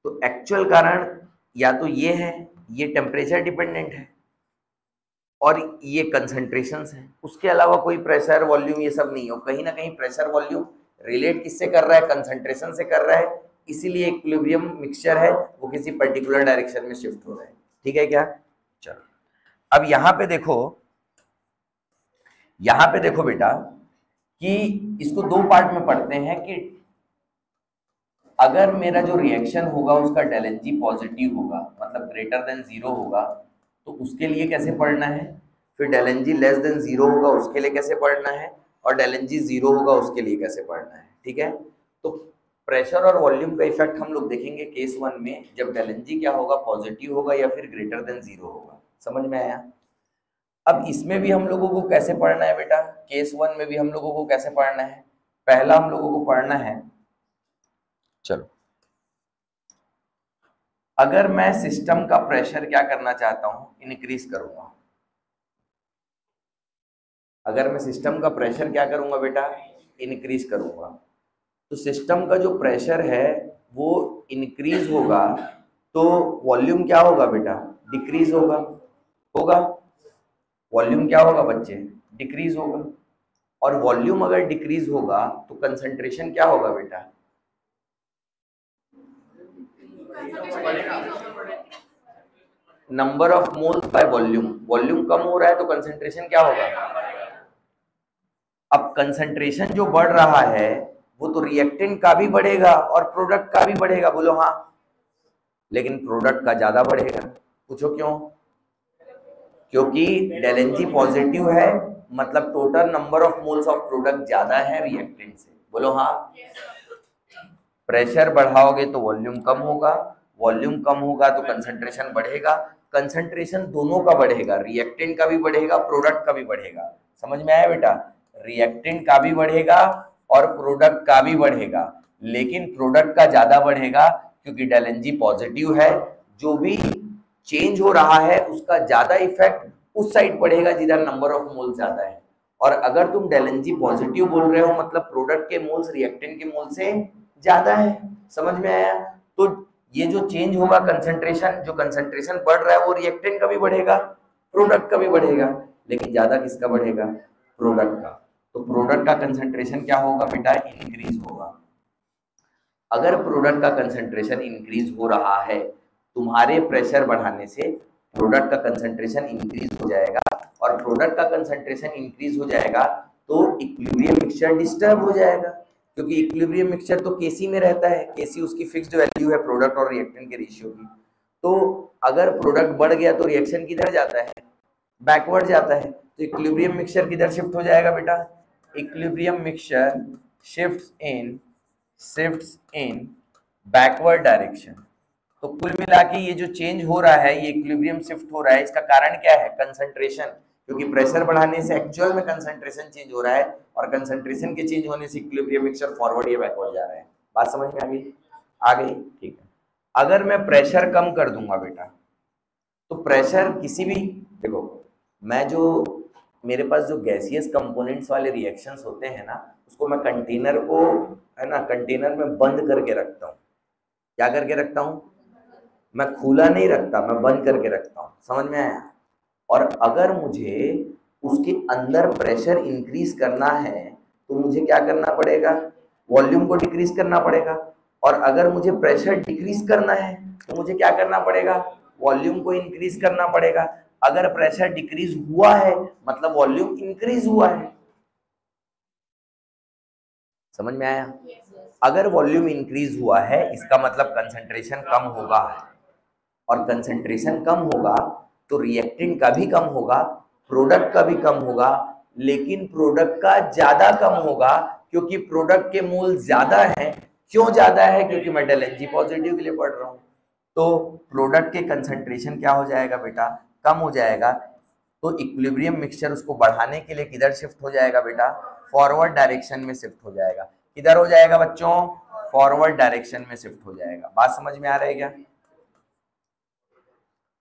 तो एक्चुअल कारण या तो ये है, ये टेम्परेचर डिपेंडेंट है, और ये कंसंट्रेशंस है। उसके अलावा कोई प्रेशर वॉल्यूम ये सब नहीं हो। कहीं ना कहीं प्रेशर वॉल्यूम रिलेट किससे कर रहा है? कंसंट्रेशन से कर रहा है। इसीलिए इक्विलिब्रियम मिक्सचर है वो किसी पर्टिकुलर डायरेक्शन में शिफ्ट हो रहा है। ठीक है क्या? चलो, अब यहाँ पे देखो बेटा कि इसको 2 पार्ट में पढ़ते हैं कि अगर मेरा जो रिएक्शन होगा उसका डेल एन जी पॉजिटिव होगा, मतलब ग्रेटर देन 0 होगा, तो उसके लिए कैसे पढ़ना है। फिर del N G less than 0 होगा, उसके लिए कैसे पढ़ना है। और डेल एन जी 0 होगा, उसके लिए कैसे पढ़ना है। ठीक है, तो प्रेशर और वॉल्यूम का इफेक्ट हम लोग देखेंगे केस 1 में, जब डेल एन जी क्या होगा, पॉजिटिव होगा या फिर ग्रेटर देन 0 होगा। समझ में आया? अब इसमें भी हम लोगों को कैसे पढ़ना है बेटा, केस 1 में भी हम लोगों को कैसे पढ़ना है? पहला हम लोगों को पढ़ना है, चलो, अगर मैं सिस्टम का प्रेशर क्या करना चाहता हूं, इंक्रीज करूंगा, अगर मैं सिस्टम का प्रेशर क्या करूंगा बेटा, इंक्रीज करूंगा, तो सिस्टम का जो प्रेशर है वो इंक्रीज होगा, तो वॉल्यूम क्या होगा बेटा, डिक्रीज होगा। होगा, वॉल्यूम क्या होगा बच्चे, डिक्रीज होगा। और वॉल्यूम अगर डिक्रीज होगा तो कंसंट्रेशन क्या होगा बेटा, number of moles by volume. Volume कम हो रहा है तो कंसंट्रेशन क्या होगा। अब कंसंट्रेशन जो बढ़ रहा है वो तो रिएक्टेंट का भी बढ़ेगा और प्रोडक्ट का भी बढ़ेगा, बोलो हाँ, लेकिन प्रोडक्ट का ज्यादा बढ़ेगा। पूछो क्यों, क्योंकि डेल एन जी पॉजिटिव है, मतलब total number of moles of product ज्यादा है रिएक्टेंट से, बोलो हाँ। प्रेशर बढ़ाओगे तो वॉल्यूम कम होगा, वॉल्यूम कम होगा तो कंसंट्रेशन बढ़ेगा, कंसंट्रेशन दोनों का बढ़ेगा, रिएक्टेंट का भी बढ़ेगा, प्रोडक्ट का भी बढ़ेगा। समझ में आया बेटा, रिएक्टेंट का भी बढ़ेगा और प्रोडक्ट का भी बढ़ेगा, लेकिन प्रोडक्ट का ज्यादा बढ़ेगा क्योंकि डेल एन जी पॉजिटिव है। जो भी चेंज हो रहा है उसका ज्यादा इफेक्ट उस साइड पड़ेगा जिधर नंबर ऑफ मोल ज्यादा है। और अगर तुम डेल एन जी पॉजिटिव बोल रहे हो मतलब प्रोडक्ट के मोल्स रिएक्टेंट के मोल से ज्यादा है। समझ में आया, तो ये जो चेंज होगा कंसंट्रेशन, जो कंसंट्रेशन बढ़ रहा है वो रिएक्टेंट का भी बढ़ेगा, प्रोडक्ट का भी बढ़ेगा, लेकिन ज्यादा किसका बढ़ेगा, प्रोडक्ट का। तो प्रोडक्ट का कंसंट्रेशन क्या होगा बेटा, इंक्रीज होगा। अगर प्रोडक्ट का कंसंट्रेशन इंक्रीज हो रहा है, तुम्हारे प्रेशर बढ़ाने से प्रोडक्ट का कंसंट्रेशन इंक्रीज हो जाएगा, और प्रोडक्ट का कंसंट्रेशन इंक्रीज हो जाएगा तो इक्विलिब्रियम मिक्सचर डिस्टर्ब हो जाएगा, क्योंकि इक्विलिब्रियम मिक्सचर तो केसी में रहता है, केसी उसकी फिक्स्ड वैल्यू है प्रोडक्ट और रिएक्टेंट के रेशियो की। तो अगर प्रोडक्ट बढ़ गया तो रिएक्शन किधर जाता है, बैकवर्ड जाता है, तो इक्विलिब्रियम मिक्सचर किधर शिफ्ट हो जाएगा बेटा, इक्विलिब्रियम मिक्सचर शिफ्ट्स इन बैकवर्ड डायरेक्शन। तो कुल मिला के ये जो चेंज हो रहा है, ये इक्विलिब्रियम शिफ्ट हो रहा है, इसका कारण क्या है, कंसंट्रेशन, क्योंकि प्रेशर बढ़ाने से एक्चुअल में कंसंट्रेशन चेंज हो रहा है, और कंसंट्रेशन के चेंज होने से इक्विलिब्रियम मिक्सचर फॉरवर्ड या बैकवर्ड जा रहा है। बात समझ में आ गई, आ गई, ठीक है। अगर मैं प्रेशर कम कर दूंगा बेटा, तो प्रेशर किसी भी, देखो मैं जो, मेरे पास जो गैसियस कंपोनेंट्स वाले रिएक्शंस होते हैं ना, उसको मैं कंटेनर को, है ना, कंटेनर में बंद करके रखता हूँ। क्या करके रखता हूँ, मैं खुला नहीं रखता, मैं बंद करके रखता हूँ। समझ में आया। और अगर मुझे उसके अंदर प्रेशर इंक्रीज करना है तो मुझे क्या करना पड़ेगा, वॉल्यूम को डिक्रीज करना पड़ेगा। और अगर मुझे प्रेशर डिक्रीज करना है तो मुझे क्या करना पड़ेगा, वॉल्यूम को इंक्रीज करना पड़ेगा। अगर प्रेशर डिक्रीज हुआ है मतलब वॉल्यूम इंक्रीज हुआ है। समझ में आया। अगर वॉल्यूम इंक्रीज हुआ है इसका मतलब कंसंट्रेशन कम होगा, और कंसंट्रेशन कम होगा तो रिएक्टेंट का भी कम होगा, प्रोडक्ट का भी कम होगा, लेकिन प्रोडक्ट का ज्यादा कम होगा, क्योंकि प्रोडक्ट के मोल ज्यादा हैं। क्यों ज्यादा है, क्योंकि मैं डेल एन जी पॉजिटिव के लिए पढ़ रहा हूं। तो प्रोडक्ट के कंसंट्रेशन क्या हो जाएगा बेटा, कम हो जाएगा। तो इक्विलिब्रियम मिक्सचर उसको बढ़ाने के लिए किधर शिफ्ट हो जाएगा बेटा, फॉरवर्ड डायरेक्शन में शिफ्ट हो जाएगा। किधर हो जाएगा बच्चों, फॉरवर्ड डायरेक्शन में शिफ्ट हो जाएगा। बात समझ में आ रही है क्या,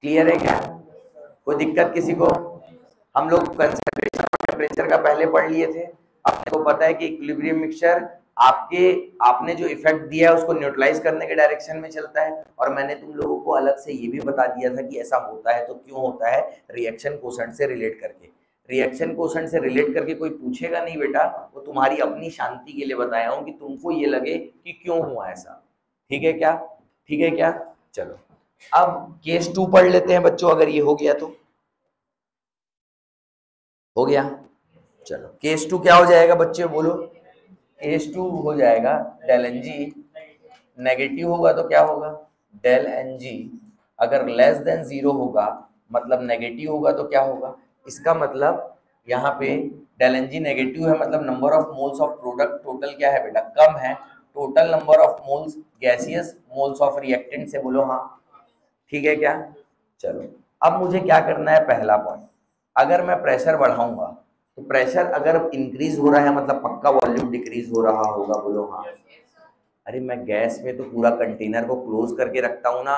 क्लियर है क्या, कोई दिक्कत किसी को। हम लोग कंसंट्रेशन और टेम्परेचर का पहले पढ़ लिए थे। अपने को पता है कि इक्विलिब्रियम मिक्सचर आपने जो इफेक्ट दिया है उसको न्यूट्रलाइज करने के डायरेक्शन में चलता है। और मैंने तुम लोगों को अलग से ये भी बता दिया था कि ऐसा होता है तो क्यों होता है, रिएक्शन कोशेंट से रिलेट करके। रिएक्शन कोशेंट से रिलेट करके कोई पूछेगा नहीं बेटा, वो तुम्हारी अपनी शांति के लिए बताया हूँ कि तुमको ये लगे कि क्यों हुआ ऐसा। ठीक है क्या, ठीक है क्या। चलो अब केस 2 पढ़ लेते हैं बच्चों, अगर ये हो गया तो हो गया। चलो केस 2 क्या हो जाएगा बच्चे बोलो, केस 2 हो जाएगा डेल एन जी नेगेटिव होगा तो क्या होगा, डेल एन जी अगर लेस देन 0 होगा मतलब नेगेटिव होगा तो क्या होगा। इसका मतलब यहाँ पे डेल एन जी नेगेटिव है मतलब number of moles of product total क्या है बेटा, कम है। Total number of moles gaseous moles of reactant से बोलो हाँ, ठीक है क्या। चलो अब मुझे क्या करना है, पहला पॉइंट, अगर मैं प्रेशर बढ़ाऊंगा तो प्रेशर अगर इंक्रीज हो रहा है मतलब पक्का वॉल्यूम डिक्रीज हो रहा होगा, बोलो हाँ। अरे मैं गैस में तो पूरा कंटेनर को क्लोज करके रखता हूं ना,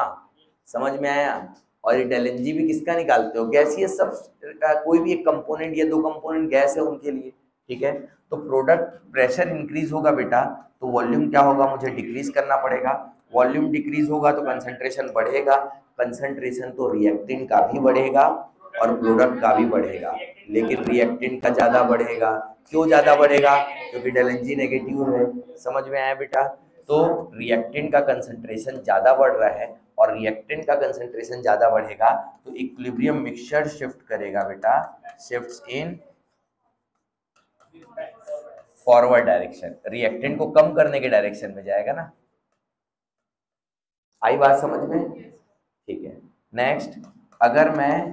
समझ में आया। और ये डेल एन जी भी किसका निकालते हो, गैसियस सब का कोई भी एक कंपोनेंट या दो कंपोनेंट गैस है उनके लिए, ठीक है। तो प्रोडक्ट प्रेशर इंक्रीज होगा बेटा तो वॉल्यूम क्या होगा, मुझे डिक्रीज करना पड़ेगा। वॉल्यूम डिक्रीज होगा तो कंसंट्रेशन बढ़ेगा, कंसंट्रेशन तो रिएक्टेंट का भी बढ़ेगा और प्रोडक्ट का भी बढ़ेगा, लेकिन रिएक्टेंट का ज्यादा बढ़ेगा। क्यों ज्यादा बढ़ेगा, क्योंकि डेल एन जी नेगेटिव है। समझ में आया बेटा। तो रिएक्टेंट का कंसंट्रेशन ज्यादा बढ़ रहा है और रिएक्टेंट का कंसंट्रेशन ज्यादा बढ़ेगा तो इक्विलिब्रियम मिक्सचर शिफ्ट करेगा बेटा, शिफ्ट्स इन फॉरवर्ड डायरेक्शन, रिएक्टेंट को कम करने के डायरेक्शन में जाएगा ना। आई बात समझ में, ठीक है। नेक्स्ट, अगर मैं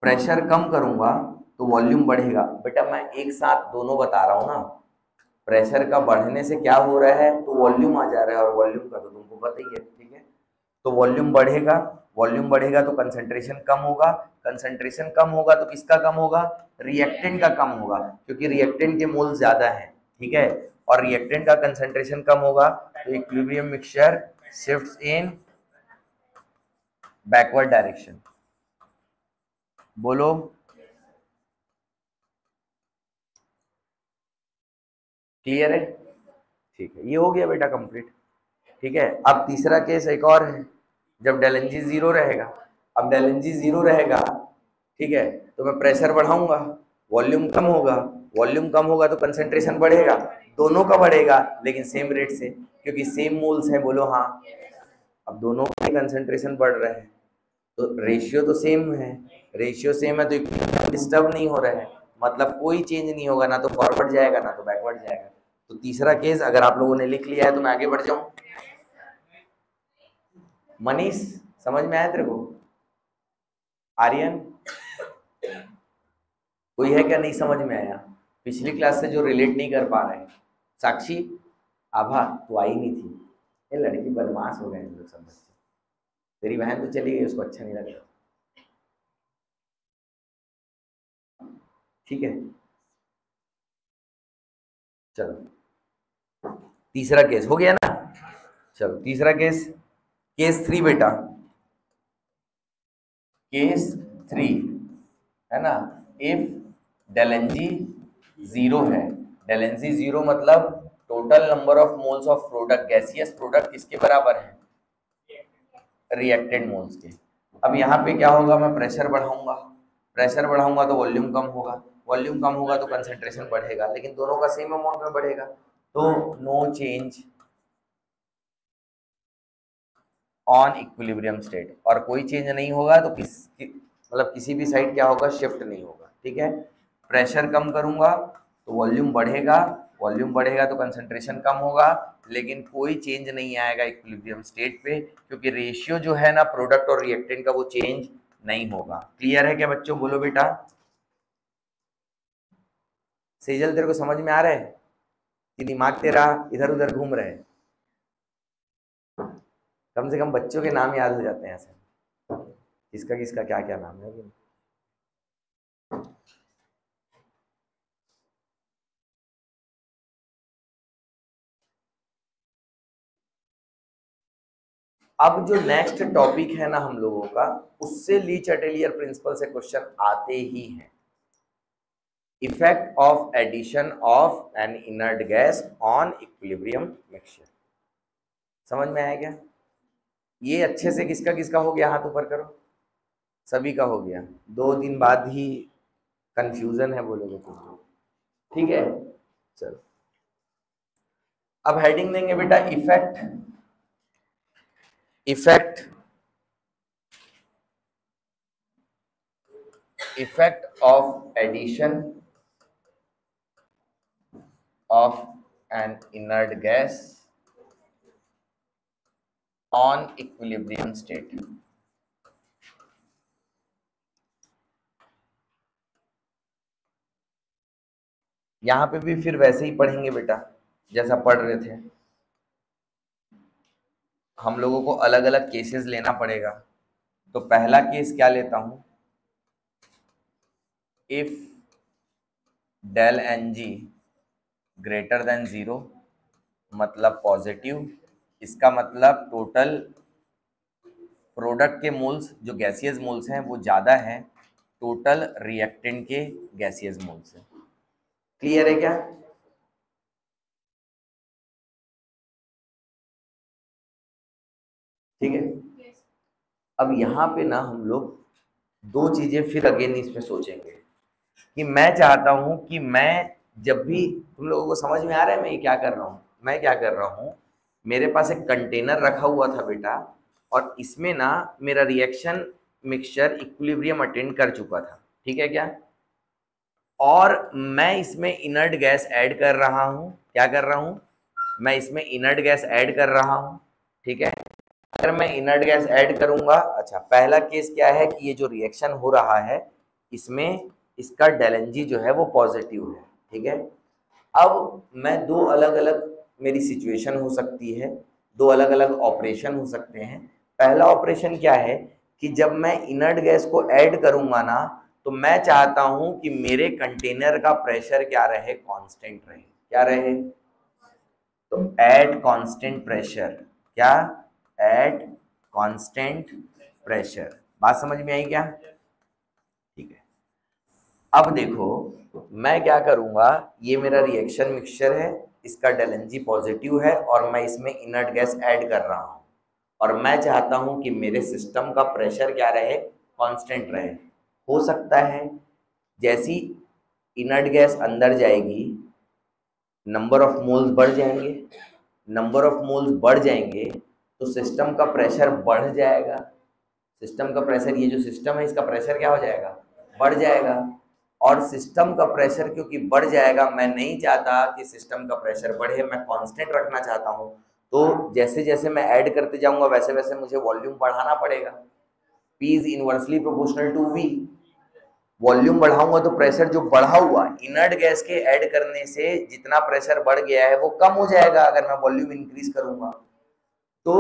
प्रेशर कम करूंगा तो वॉल्यूम बढ़ेगा। बेटा मैं एक साथ दोनों बता रहा हूं ना, प्रेशर का बढ़ने से क्या हो रहा है तो वॉल्यूम आ जा रहा है, और वॉल्यूम का तो तुमको पता ही है, ठीक है। तो वॉल्यूम बढ़ेगा, वॉल्यूम बढ़ेगा तो कंसंट्रेशन कम होगा, कंसंट्रेशन कम होगा तो किसका कम होगा, रिएक्टेंट का कम होगा, क्योंकि रिएक्टेंट के मोल ज्यादा हैं, ठीक है। और रिएक्टेंट का कंसंट्रेशन कम होगा तो इक्विलिब्रियम मिक्सचर शिफ्ट्स इन बैकवर्ड डायरेक्शन। बोलो, क्लियर है, ठीक है। ये हो गया बेटा कंप्लीट, ठीक है। अब तीसरा केस एक और है, जब डेल एन जी जीरो रहेगा। अब डेल एन जी जीरो रहेगा, ठीक है, तो मैं प्रेशर बढ़ाऊंगा, वॉल्यूम कम होगा, वॉल्यूम कम होगा तो कंसंट्रेशन बढ़ेगा, दोनों का बढ़ेगा लेकिन सेम रेट से, क्योंकि सेम मोल्स हैं। बोलो हाँ। अब दोनों के कंसंट्रेशन बढ़ रहे हैं तो रेशियो तो सेम है, रेशियो सेम है तो डिस्टर्ब नहीं हो रहा है, मतलब कोई चेंज नहीं होगा, ना तो फॉरवर्ड जाएगा ना तो बैकवर्ड जाएगा। तो तीसरा केस अगर आप लोगों ने लिख लिया है तो मैं आगे बढ़ जाऊं। मनीष समझ में आया तेरे को, आर्यन कोई है क्या नहीं समझ में आया, पिछली क्लास से जो रिलेट नहीं कर पा रहे, साक्षी आभा तो आई नहीं थी, ये लड़की बदमाश हो गए हैं लोग सब बच्चे, तेरी बहन तो चली गई, उसको अच्छा नहीं लग रहा, ठीक है। चलो तीसरा केस हो गया ना, चलो तीसरा केस, केस थ्री बेटा, केस थ्री है ना। If del N G zero है, डेल एन जी जीरो मतलब total number of moles of product, gaseous product किसके बराबर है, रिएक्टेंट मोल्स के। अब यहाँ पे क्या होगा, मैं प्रेशर बढ़ाऊंगा, प्रेशर बढ़ाऊंगा तो वॉल्यूम कम होगा, वॉल्यूम कम होगा तो कंसंट्रेशन बढ़ेगा, लेकिन दोनों का सेम अमाउंट में बढ़ेगा, तो no change on equilibrium state, और कोई चेंज नहीं होगा तो मतलब किसी भी साइड क्या होगा, शिफ्ट नहीं होगा, ठीक है। प्रेशर कम करूंगा तो वॉल्यूम बढ़ेगा, वॉल्यूम बढ़ेगा तो कंसंट्रेशन कम होगा, लेकिन कोई चेंज नहीं आएगा इक्विलिब्रियम स्टेट पे, क्योंकि रेशियो जो है ना प्रोडक्ट और रिएक्टेंट का वो चेंज नहीं होगा। क्लियर है क्या बच्चों, बोलो बेटा। सेजल तेरे को समझ में आ रहा है कि दिमाग तेरा इधर उधर घूम रहे हैं, कम से कम बच्चों के नाम याद हो जाते हैं ऐसे, किसका किसका क्या क्या नाम है। अब जो नेक्स्ट टॉपिक है ना हम लोगों का, उससे ली चैटेलियर प्रिंसिपल से क्वेश्चन आते ही हैं। Effect of addition of an inert gas on equilibrium mixture, समझ में आया क्या। ये अच्छे से किसका किसका हो गया, हाथ ऊपर करो, सभी का हो गया, 2 दिन बाद ही कंफ्यूजन है बोलोगे तो, ठीक है। चलो अब हेडिंग देंगे बेटा, effect, effect, effect of addition of an inert gas on equilibrium state। यहां पे भी फिर वैसे ही पढ़ेंगे बेटा जैसा पढ़ रहे थे, हम लोगों को अलग अलग केसेस लेना पड़ेगा। तो पहला केस क्या लेता हूं, if del N G greater than zero, मतलब पॉजिटिव, इसका मतलब टोटल प्रोडक्ट के मोल्स जो गैसियस मोल्स हैं वो ज़्यादा हैं टोटल रिएक्टेंट के गैसियस मोल्स से। क्लियर है क्या? ठीक है। अब यहाँ पे ना हम लोग दो चीज़ें फिर अगेन इसमें सोचेंगे कि मैं चाहता हूँ कि मैं जब भी, तुम लोगों को समझ में आ रहा है मैं ये क्या कर रहा हूँ? मैं क्या कर रहा हूँ, मेरे पास एक कंटेनर रखा हुआ था बेटा, और इसमें ना मेरा रिएक्शन मिक्सचर इक्विलिब्रियम अटेंड कर चुका था, ठीक है क्या? और मैं इसमें इनर्ट गैस ऐड कर रहा हूँ। क्या कर रहा हूँ? मैं इसमें इनर्ट गैस ऐड कर रहा हूँ, ठीक है। अगर मैं इनर्ट गैस ऐड करूंगा, अच्छा पहला केस क्या है कि ये जो रिएक्शन हो रहा है इसमें इसका डेल जो है वो पॉजिटिव है, ठीक है। अब मैं दो अलग अलग मेरी सिचुएशन हो सकती है, दो अलग अलग ऑपरेशन हो सकते हैं। पहला ऑपरेशन क्या है कि जब मैं इनर्ट गैस को ऐड करूंगा ना, तो मैं चाहता हूं कि मेरे कंटेनर का प्रेशर क्या रहे, कांस्टेंट रहे। क्या रहे? तो एट कांस्टेंट प्रेशर। क्या? At constant pressure. बात समझ में आई क्या? ठीक है। अब देखो मैं क्या करूंगा, ये मेरा रिएक्शन मिक्सचर है, इसका डेल पॉजिटिव है और मैं इसमें इनर्ट गैस ऐड कर रहा हूं, और मैं चाहता हूं कि मेरे सिस्टम का प्रेशर क्या रहे, कांस्टेंट रहे। हो सकता है जैसी इनर्ट गैस अंदर जाएगी नंबर ऑफ मोल्स बढ़ जाएंगे, नंबर ऑफ मोल्स बढ़ जाएंगे तो सिस्टम का प्रेशर बढ़ जाएगा। सिस्टम का प्रेशर, ये जो सिस्टम है इसका प्रेशर क्या हो जाएगा, बढ़ जाएगा। और सिस्टम का प्रेशर क्योंकि बढ़ जाएगा, मैं नहीं चाहता कि सिस्टम का प्रेशर बढ़े, मैं कांस्टेंट रखना चाहता हूँ। तो जैसे जैसे मैं ऐड करते जाऊंगा वैसे वैसे मुझे वॉल्यूम बढ़ाना पड़ेगा। P is inversely proportional to V। Volume बढ़ाऊंगा तो प्रेशर जो बढ़ा हुआ इनर्ट गैस के ऐड करने से जितना प्रेशर बढ़ गया है वो कम हो जाएगा अगर मैं वॉल्यूम इंक्रीज करूंगा। तो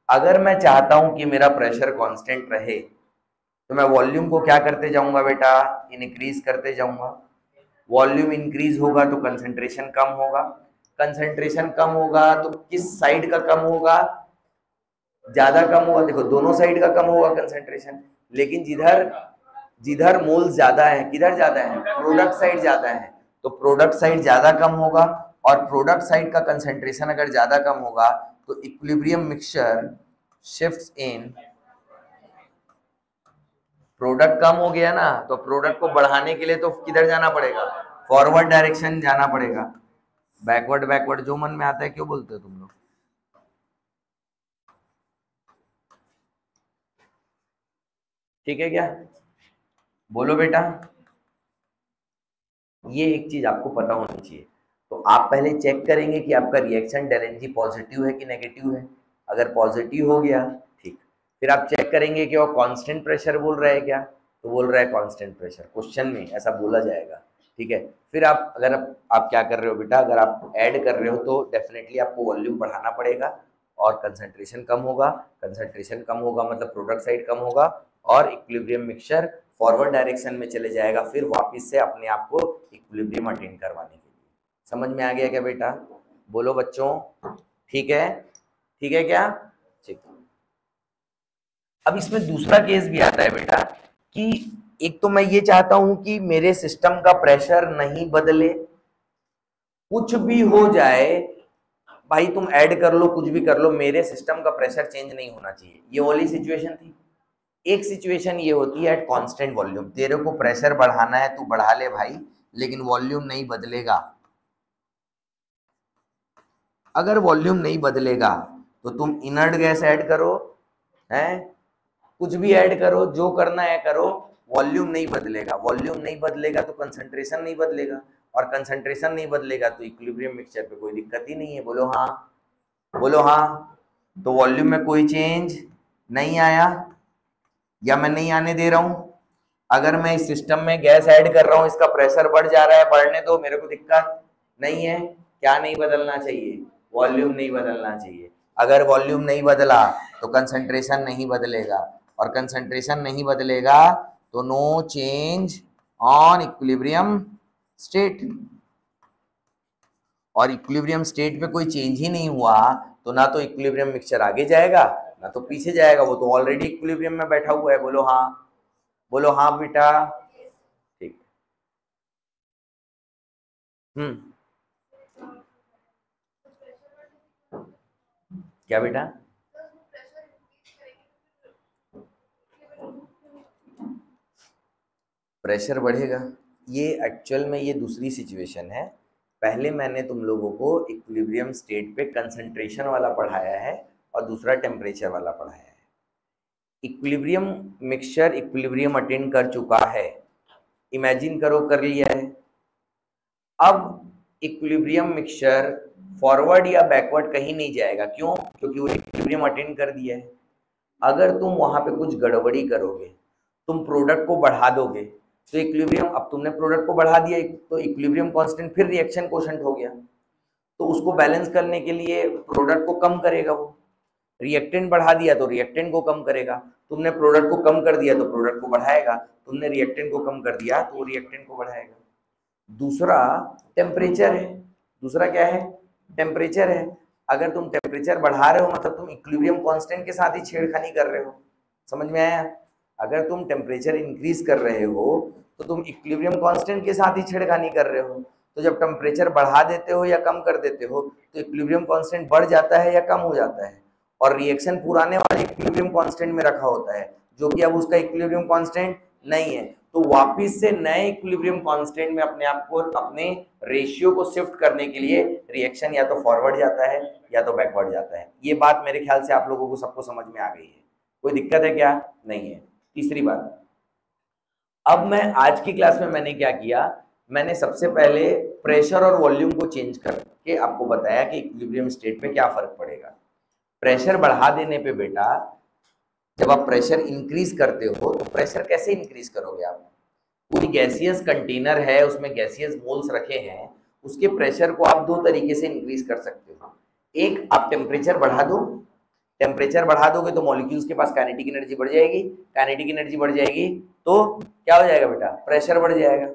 अगर मैं चाहता हूं कि मेरा प्रेशर कांस्टेंट रहे तो मैं वॉल्यूम को क्या करते जाऊंगा बेटा, इंक्रीज करते जाऊंगा। वॉल्यूम इंक्रीज होगा तो कंसंट्रेशन कम होगा, कंसंट्रेशन कम होगा तो किस साइड का कम होगा, ज्यादा कम होगा। देखो दोनों साइड का कम होगा कंसंट्रेशन, लेकिन जिधर जिधर मोल्स ज्यादा है, किधर ज्यादा है, प्रोडक्ट साइड ज्यादा है, तो प्रोडक्ट साइड ज्यादा कम होगा। और प्रोडक्ट साइड का कंसंट्रेशन अगर ज्यादा कम होगा तो equilibrium mixture shifts in, product कम हो गया ना तो प्रोडक्ट को बढ़ाने के लिए तो किधर जाना पड़ेगा, फॉरवर्ड डायरेक्शन जाना पड़ेगा। बैकवर्ड बैकवर्ड जो मन में आता है क्यों बोलते हो तुम लोग? ठीक है क्या? बोलो बेटा। ये एक चीज आपको पता होनी चाहिए। तो आप पहले चेक करेंगे कि आपका रिएक्शन डेल पॉजिटिव है कि नेगेटिव है। अगर पॉजिटिव हो गया ठीक, फिर आप चेक करेंगे कि वो कांस्टेंट प्रेशर बोल रहा है क्या, तो बोल रहा है कांस्टेंट प्रेशर, क्वेश्चन में ऐसा बोला जाएगा। ठीक है, फिर आप अगर आप क्या कर रहे हो बेटा, अगर आप ऐड कर रहे हो तो डेफिनेटली आपको वॉल्यूम बढ़ाना पड़ेगा और कंसंट्रेशन कम होगा। कंसंट्रेशन कम होगा मतलब प्रोडक्ट साइड कम होगा और इक्विलिब्रियम मिक्सचर फॉरवर्ड डायरेक्शन में चले जाएगा, फिर वापस से अपने आप को इक्विलिब्रियम अटेन करवाने के लिए। समझ में आ गया क्या बेटा? बोलो बच्चों, ठीक है? ठीक है क्या? ठीक। अब इसमें दूसरा केस भी आता है बेटा कि एक तो मैं ये चाहता हूं कि मेरे सिस्टम का प्रेशर नहीं बदले, कुछ भी हो जाए भाई, तुम ऐड कर लो कुछ भी कर लो, मेरे सिस्टम का प्रेशर चेंज नहीं होना चाहिए। ये वाली सिचुएशन थी। एक सिचुएशन ये होती है एट कांस्टेंट वॉल्यूम, तेरे को प्रेशर बढ़ाना है तू बढ़ा ले भाई, लेकिन वॉल्यूम नहीं बदलेगा। अगर वॉल्यूम नहीं बदलेगा तो तुम इनर्ट गैस ऐड करो, हैं, कुछ भी ऐड करो, जो करना है करो, वॉल्यूम नहीं बदलेगा। वॉल्यूम नहीं बदलेगा तो कंसंट्रेशन नहीं बदलेगा, और कंसंट्रेशन नहीं बदलेगा तो इक्विलिब्रियम मिक्सचर पे कोई दिक्कत ही नहीं है। बोलो हाँ, बोलो हाँ। तो वॉल्यूम में कोई चेंज नहीं आया या मैं नहीं आने दे रहा हूं। अगर मैं इस सिस्टम में गैस ऐड कर रहा हूं, इसका प्रेशर बढ़ जा रहा है, बढ़ने दो, मेरे को दिक्कत नहीं है। क्या नहीं बदलना चाहिए? वॉल्यूम नहीं बदलना चाहिए। अगर वॉल्यूम नहीं बदला तो कंसंट्रेशन नहीं बदलेगा, और कंसंट्रेशन नहीं बदलेगा तो no change on equilibrium state. और इक्विलिब्रियम स्टेट पे कोई चेंज ही नहीं हुआ तो ना तो इक्विलिब्रियम मिक्सचर आगे जाएगा तो पीछे जाएगा, वो तो ऑलरेडी इक्विलिब्रियम में बैठा हुआ है। बोलो हाँ, बोलो हाँ बेटा। ठीक। क्या बेटा? प्रेशर बढ़ेगा, ये एक्चुअल में ये दूसरी सिचुएशन है। पहले मैंने तुम लोगों को इक्विलिब्रियम स्टेट पे कंसंट्रेशन वाला पढ़ाया है और दूसरा टेम्परेचर वाला पढ़ाया है। इक्विलिब्रियम मिक्सचर इक्विलिब्रियम अटेंड कर चुका है, इमेजिन करो कर लिया है। अब इक्विलिब्रियम मिक्सचर फॉरवर्ड या बैकवर्ड कहीं नहीं जाएगा। क्यों? क्योंकि वो इक्विलिब्रियम अटेंड कर दिया है। अगर तुम वहां पे कुछ गड़बड़ी करोगे, तुम प्रोडक्ट को बढ़ा दोगे, तो इक्विलिब्रियम, अब तुमने प्रोडक्ट को बढ़ा दिया तो इक्विलिब्रियम कांस्टेंट फिर रिएक्शन कोशेंट हो गया, तो उसको बैलेंस करने के लिए प्रोडक्ट को कम करेगा। वो रिएक्टेंट बढ़ा दिया तो रिएक्टेंट को कम करेगा। तुमने प्रोडक्ट को कम कर दिया तो प्रोडक्ट को बढ़ाएगा, तुमने रिएक्टेंट को कम कर दिया तो रिएक्टेंट को बढ़ाएगा। दूसरा टेम्परेचर है। दूसरा क्या है? टेम्परेचर है। अगर तुम टेम्परेचर बढ़ा रहे हो मतलब तुम इक्विलिब्रियम कांस्टेंट के साथ ही छेड़खानी कर रहे हो। समझ में आया? अगर तुम टेम्परेचर इंक्रीज कर रहे हो तो तुम इक्विलिब्रियम कांस्टेंट के साथ ही छेड़खानी कर रहे हो। तो जब टेम्परेचर बढ़ा देते हो या कम कर देते हो तो इक्विलिब्रियम कांस्टेंट बढ़ जाता है या कम हो जाता है, और रिएक्शन पुराने वाले इक्विलिब्रियम कांस्टेंट में रखा होता है, जो कि अब उसका इक्विलिब्रियम कांस्टेंट नहीं है। तो वापिस से नए इक्विलिब्रियम कांस्टेंट में अपने आप को, अपने रेशियो को शिफ्ट करने के लिए रिएक्शन या तो फॉरवर्ड जाता है या तो बैकवर्ड जाता है। ये बात मेरे ख्याल से आप लोगों को सबको समझ में आ गई है। कोई दिक्कत है क्या? नहीं है। तीसरी बात, अब मैं आज की क्लास में मैंने क्या किया, मैंने सबसे पहले प्रेशर और वॉल्यूम को चेंज करके आपको बताया कि इक्विलिब्रियम स्टेट पे क्या फर्क पड़ेगा। प्रेशर बढ़ा देने पे बेटा, जब आप प्रेशर इंक्रीज करते हो तो प्रेशर कैसे इंक्रीज करोगे आप? पूरी गैसियस कंटेनर है, उसमें गैसियस मोल्स रखे हैं, उसके प्रेशर को आप दो तरीके से इंक्रीज कर सकते हो। एक, आप टेम्परेचर बढ़ा दो। टेम्परेचर बढ़ा दोगे तो मॉलिक्यूल्स के पास काइनेटिक एनर्जी बढ़ जाएगी। काइनेटिक एनर्जी बढ़ जाएगी तो क्या हो जाएगा बेटा? प्रेशर बढ़ जाएगा।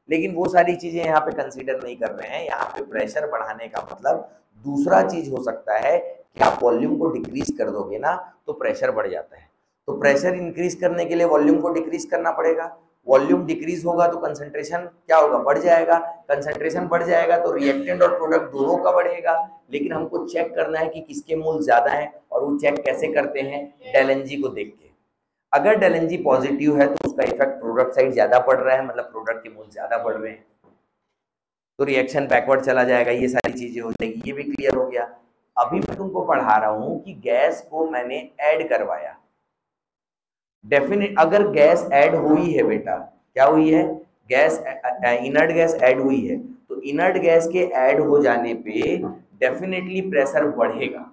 लेकिन वो सारी चीजें यहाँ पे कंसीडर नहीं कर रहे हैं। यहाँ पे प्रेशर बढ़ाने का मतलब दूसरा चीज हो सकता है कि आप वॉल्यूम को डिक्रीज कर दोगे ना तो प्रेशर बढ़ जाता है। तो प्रेशर इंक्रीज करने के लिए वॉल्यूम को डिक्रीज करना पड़ेगा। वॉल्यूम डिक्रीज होगा तो कंसंट्रेशन क्या होगा? बढ़ जाएगा। कंसंट्रेशन बढ़ जाएगा तो रिएक्टेंट और प्रोडक्ट दोनों का बढ़ेगा। लेकिन हमको चेक करना है कि किसके मोल ज्यादा है, और वो चेक कैसे करते हैं? डेल एन जी को देख के। अगर डेल एन जी पॉजिटिव है तो उसका इफेक्ट प्रोडक्ट साइड ज्यादा पड़ रहा है, मतलब प्रोडक्ट के मोल ज्यादा बढ़ रहे हैं, तो रिएक्शन बैकवर्ड चला जाएगा। ये सारी चीजें हो जाएगी। ये भी क्लियर हो गया। अभी मैं तुमको पढ़ा रहा हूं कि गैस को मैंने ऐड करवाया। डेफिनेट, अगर गैस ऐड हुई है बेटा, क्या हुई है? गैस, इनर्ट गैस ऐड हुई है, तो इनर्ट गैस के ऐड हो जाने पे डेफिनेटली प्रेशर बढ़ेगा,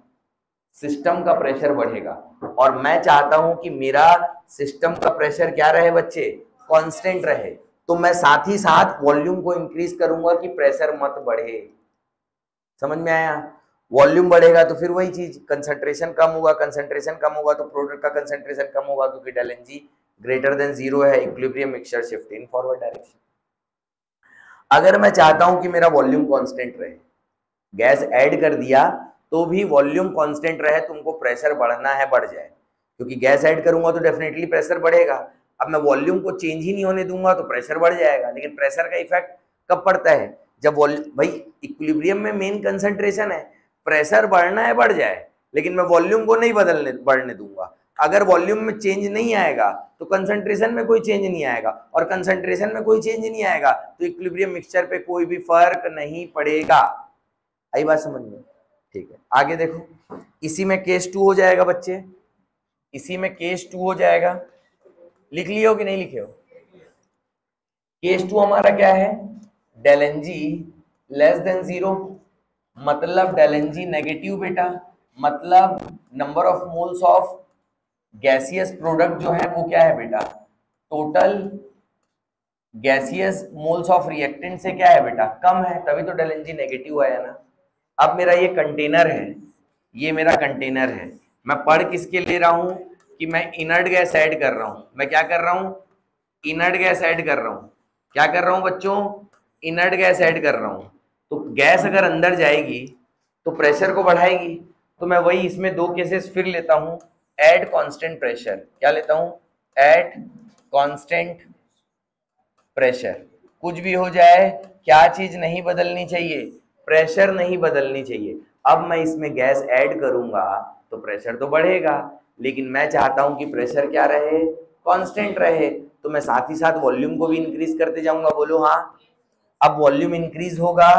सिस्टम का प्रेशर बढ़ेगा। और मैं चाहता हूं कि मेरा सिस्टम का प्रेशर क्या रहे बच्चे? कांस्टेंट रहे। तो मैं साथ ही साथ वॉल्यूम को इंक्रीज करूंगा कि प्रेशर मत बढ़े। समझ में आया? वॉल्यूम बढ़ेगा तो फिर वही चीज, कंसंट्रेशन कम होगा। कंसंट्रेशन कम होगा तो प्रोडक्ट का कंसंट्रेशन कम होगा, क्योंकि del N G greater than 0 है। Equilibrium mixture shift in forward direction. अगर मैं चाहता हूं कि मेरा वॉल्यूम कांस्टेंट रहे, गैस ऐड कर दिया तो भी वॉल्यूम कांस्टेंट रहे, तुमको प्रेशर बढ़ना है बढ़ जाए, क्योंकि गैस ऐड करूंगा तो डेफिनेटली प्रेशर बढ़ेगा। अब मैं वॉल्यूम को चेंज ही नहीं होने दूंगा तो प्रेशर बढ़ जाएगा। लेकिन प्रेशर का इफेक्ट कब पड़ता है? जब भाई इक्विलिब्रियम में मेन कंसंट्रेशन है, प्रेशर बढ़ना है बढ़ जाए, लेकिन मैं वॉल्यूम को नहीं बढ़ने दूंगा। अगर वॉल्यूम में चेंज नहीं आएगा तो कंसंट्रेशन में कोई चेंज नहीं आएगा, और कंसंट्रेशन में कोई चेंज नहीं आएगा तो इक्विलिब्रियम मिक्सचर पे कोई भी फर्क नहीं पड़ेगा। आई बात समझ में? ठीक है, आगे देखो। इसी में केस 2 हो जाएगा बच्चे, इसी में केस 2 हो जाएगा। लिख लियो हो कि नहीं लिखे हो? केस 2 हमारा क्या है? Del N G less than 0, मतलब डेल एन जी नेगेटिव बेटा, मतलब number of moles of gaseous product जो है वो क्या है बेटा? Total gaseous moles of reactant से क्या है बेटा? कम है, तभी तो डेल एन जी नेगेटिव आया ना। अब मेरा ये कंटेनर है, ये मेरा कंटेनर है। मैं पढ़ किसके ले रहा हूं कि मैं इनर्ट गैस ऐड कर रहा हूं। मैं क्या कर रहा हूं? इनर्ट गैस ऐड कर रहा हूं। क्या कर रहा हूं बच्चों? इनर्ट गैस ऐड कर रहा हूं। तो गैस अगर अंदर जाएगी तो प्रेशर को बढ़ाएगी। तो मैं वही इसमें दो केसेस फिर लेता हूं, एट कांस्टेंट प्रेशर, क्या लेता हूं, एट कांस्टेंट प्रेशर। कुछ भी हो जाए क्या चीज नहीं बदलनी चाहिए, प्रेशर नहीं बदलनी चाहिए। अब मैं इसमें गैस ऐड करूंगा तो प्रेशर तो बढ़ेगा, लेकिन मैं चाहता हूं कि प्रेशर क्या रहे, कांस्टेंट रहे, तो मैं साथ ही साथ वॉल्यूम को भी इंक्रीज करते जाऊंगा। बोलो हाँ। अब वॉल्यूम इंक्रीज होगा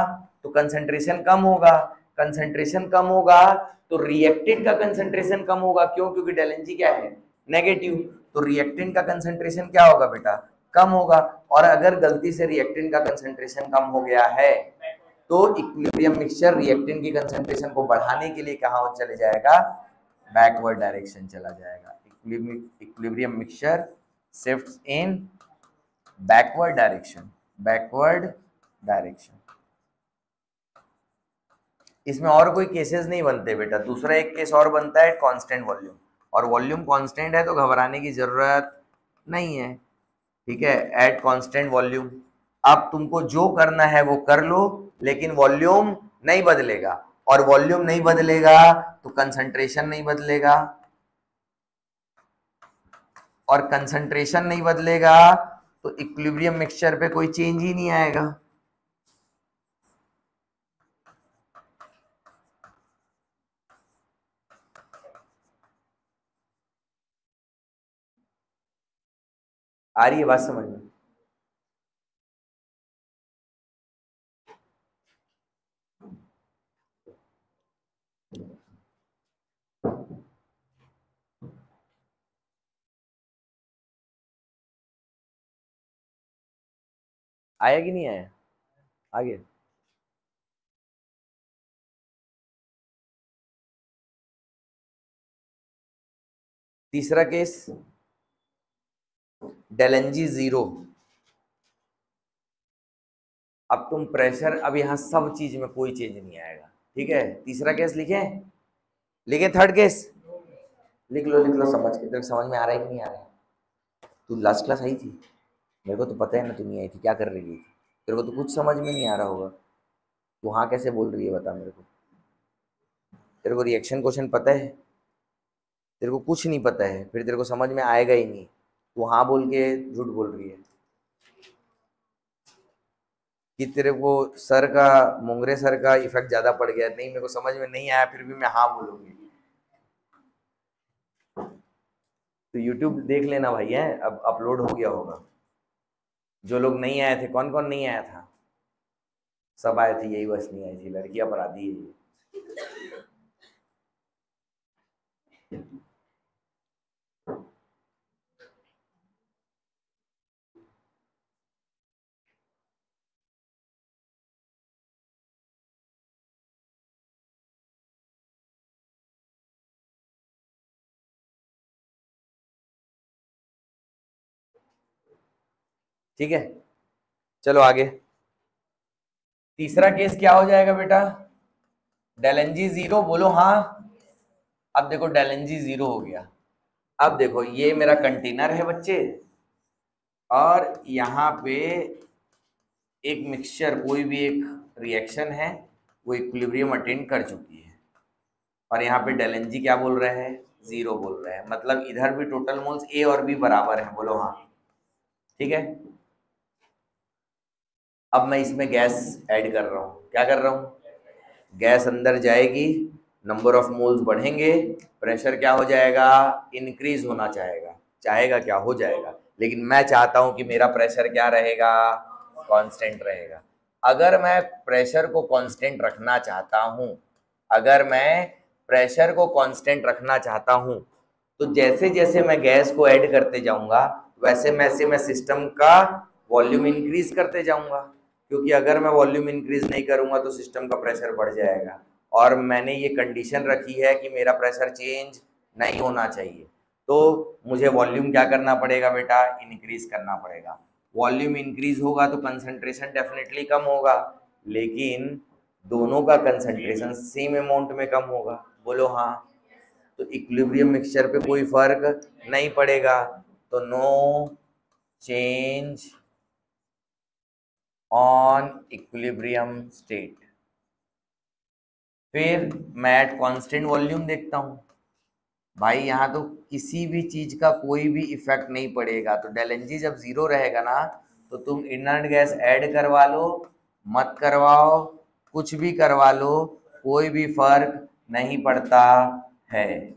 तो कंसंट्रेशन कम होगा, कंसंट्रेशन कम होगा तो रिएक्टेंट का कंसंट्रेशन कम होगा। क्यों, क्योंकि डेल एन जी क्या है, नेगेटिव, तो रिएक्टेंट का कंसंट्रेशन क्या होगा बेटा, कम होगा। और अगर गलती से रिएक्टेंट का कंसंट्रेशन कम हो गया है तो इक्विलिब्रियम मिक्सचर रिएक्टेंट की कंसंट्रेशन को बढ़ाने के लिए कहां चले जाएगा, बैकवर्ड डायरेक्शन चला जाएगा। इक्विलिब्रियम मिक्सचर शिफ्ट्स इन बैकवर्ड डायरेक्शन, बैकवर्ड डायरेक्शन। इसमें और कोई केसेस नहीं बनते बेटा। दूसरा एक केस और बनता है कांस्टेंट वॉल्यूम, और वॉल्यूम कांस्टेंट है तो घबराने की जरूरत नहीं है, ठीक है, एट कांस्टेंट वॉल्यूम। अब तुमको जो करना है वो कर लो, लेकिन वॉल्यूम नहीं बदलेगा, और वॉल्यूम नहीं बदलेगा तो कंसंट्रेशन नहीं बदलेगा, और कंसंट्रेशन नहीं बदलेगा तो इक्विलिब्रियम मिक्सचर पे कोई चेंज ही नहीं आएगा। आ रही है बात समझ में? आया कि नहीं आया, आगे। तीसरा case del N G zero. अब तुम प्रेशर, अब यहां सब चीज में कोई चेंज नहीं आएगा, ठीक है। तीसरा केस लिखे, लिखे थर्ड केस, लिख लो लिख लो, समझ के, तेरे समझ में आ रहा है कि नहीं आ रहा है? तू लास्ट क्लास आई थी, मेरे को तो पता है ना तू नहीं आई थी, क्या कर रही थी, तेरे को तो कुछ समझ में नहीं आ रहा होगा। तू हाँ कैसे बोल रही है बता मेरे को, तेरे को रिएक्शन क्वेश्चन पता है, तेरे को कुछ नहीं पता है, फिर तेरे को समझ में आएगा ही नहीं, तू हाँ बोल के झूठ बोल रही है कि तेरे को सर का, मोंगरे सर का इफेक्ट ज्यादा पड़ गया। नहीं, मेरे को समझ में नहीं आया, फिर भी मैं हाँ बोलूंगी। तो YouTube देख लेना भाई, है अब अपलोड हो गया होगा। जो लोग नहीं आए थे, कौन कौन नहीं आया था, सब आए थे, यही बस नहीं आई थी, लड़की अपराधी है ये। ठीक है, चलो आगे। तीसरा केस क्या हो जाएगा बेटा, डेल एन जी जीरो, बोलो हाँ। अब देखो डेल एन जी जीरो हो गया। अब देखो ये मेरा कंटेनर है बच्चे, और यहाँ पे एक मिक्सचर, कोई भी एक रिएक्शन है, वो इक्विलिब्रियम अटेन कर चुकी है, और यहाँ पे डेल एन जी क्या बोल रहे हैं, जीरो बोल रहे हैं। मतलब इधर भी टोटल मोल्स ए और बी बराबर है, बोलो हाँ, ठीक है। अब मैं इसमें गैस ऐड कर रहा हूँ, क्या कर रहा हूँ, गैस अंदर जाएगी, नंबर ऑफ मोल्स बढ़ेंगे, प्रेशर क्या हो जाएगा, इंक्रीज होना चाहेगा, चाहेगा क्या, हो जाएगा। लेकिन मैं चाहता हूं कि मेरा प्रेशर क्या रहेगा, कांस्टेंट रहेगा। अगर मैं प्रेशर को कांस्टेंट रखना चाहता हूं, अगर मैं प्रेशर को कांस्टेंट रखना चाहता हूं, तो जैसे जैसे मैं गैस को ऐड करते जाऊंगा वैसे वैसे मैं सिस्टम का वॉल्यूम इंक्रीज करते जाऊंगा, क्योंकि अगर मैं वॉल्यूम इंक्रीज नहीं करूंगा तो सिस्टम का प्रेशर बढ़ जाएगा। और मैंने ये कंडीशन रखी है कि मेरा प्रेशर चेंज नहीं होना चाहिए, तो मुझे वॉल्यूम क्या करना पड़ेगा बेटा, इंक्रीज करना पड़ेगा। वॉल्यूम इंक्रीज होगा तो कंसंट्रेशन डेफिनेटली कम होगा, लेकिन दोनों का कंसंट्रेशन सेम अमाउंट में कम होगा, बोलो हाँ। तो इक्विलिब्रियम मिक्सचर पे कोई फर्क नहीं पड़ेगा, तो no change on equilibrium state. फिर मैं एट कांस्टेंट वॉल्यूम देखता हूं, भाई यहाँ तो किसी भी चीज का कोई भी इफेक्ट नहीं पड़ेगा, तो डेल एन जी जब जीरो रहेगा ना, तो तुम इनर्ट गैस ऐड करवा लो, मत करवाओ, कुछ भी करवा लो, कोई भी फर्क नहीं पड़ता है।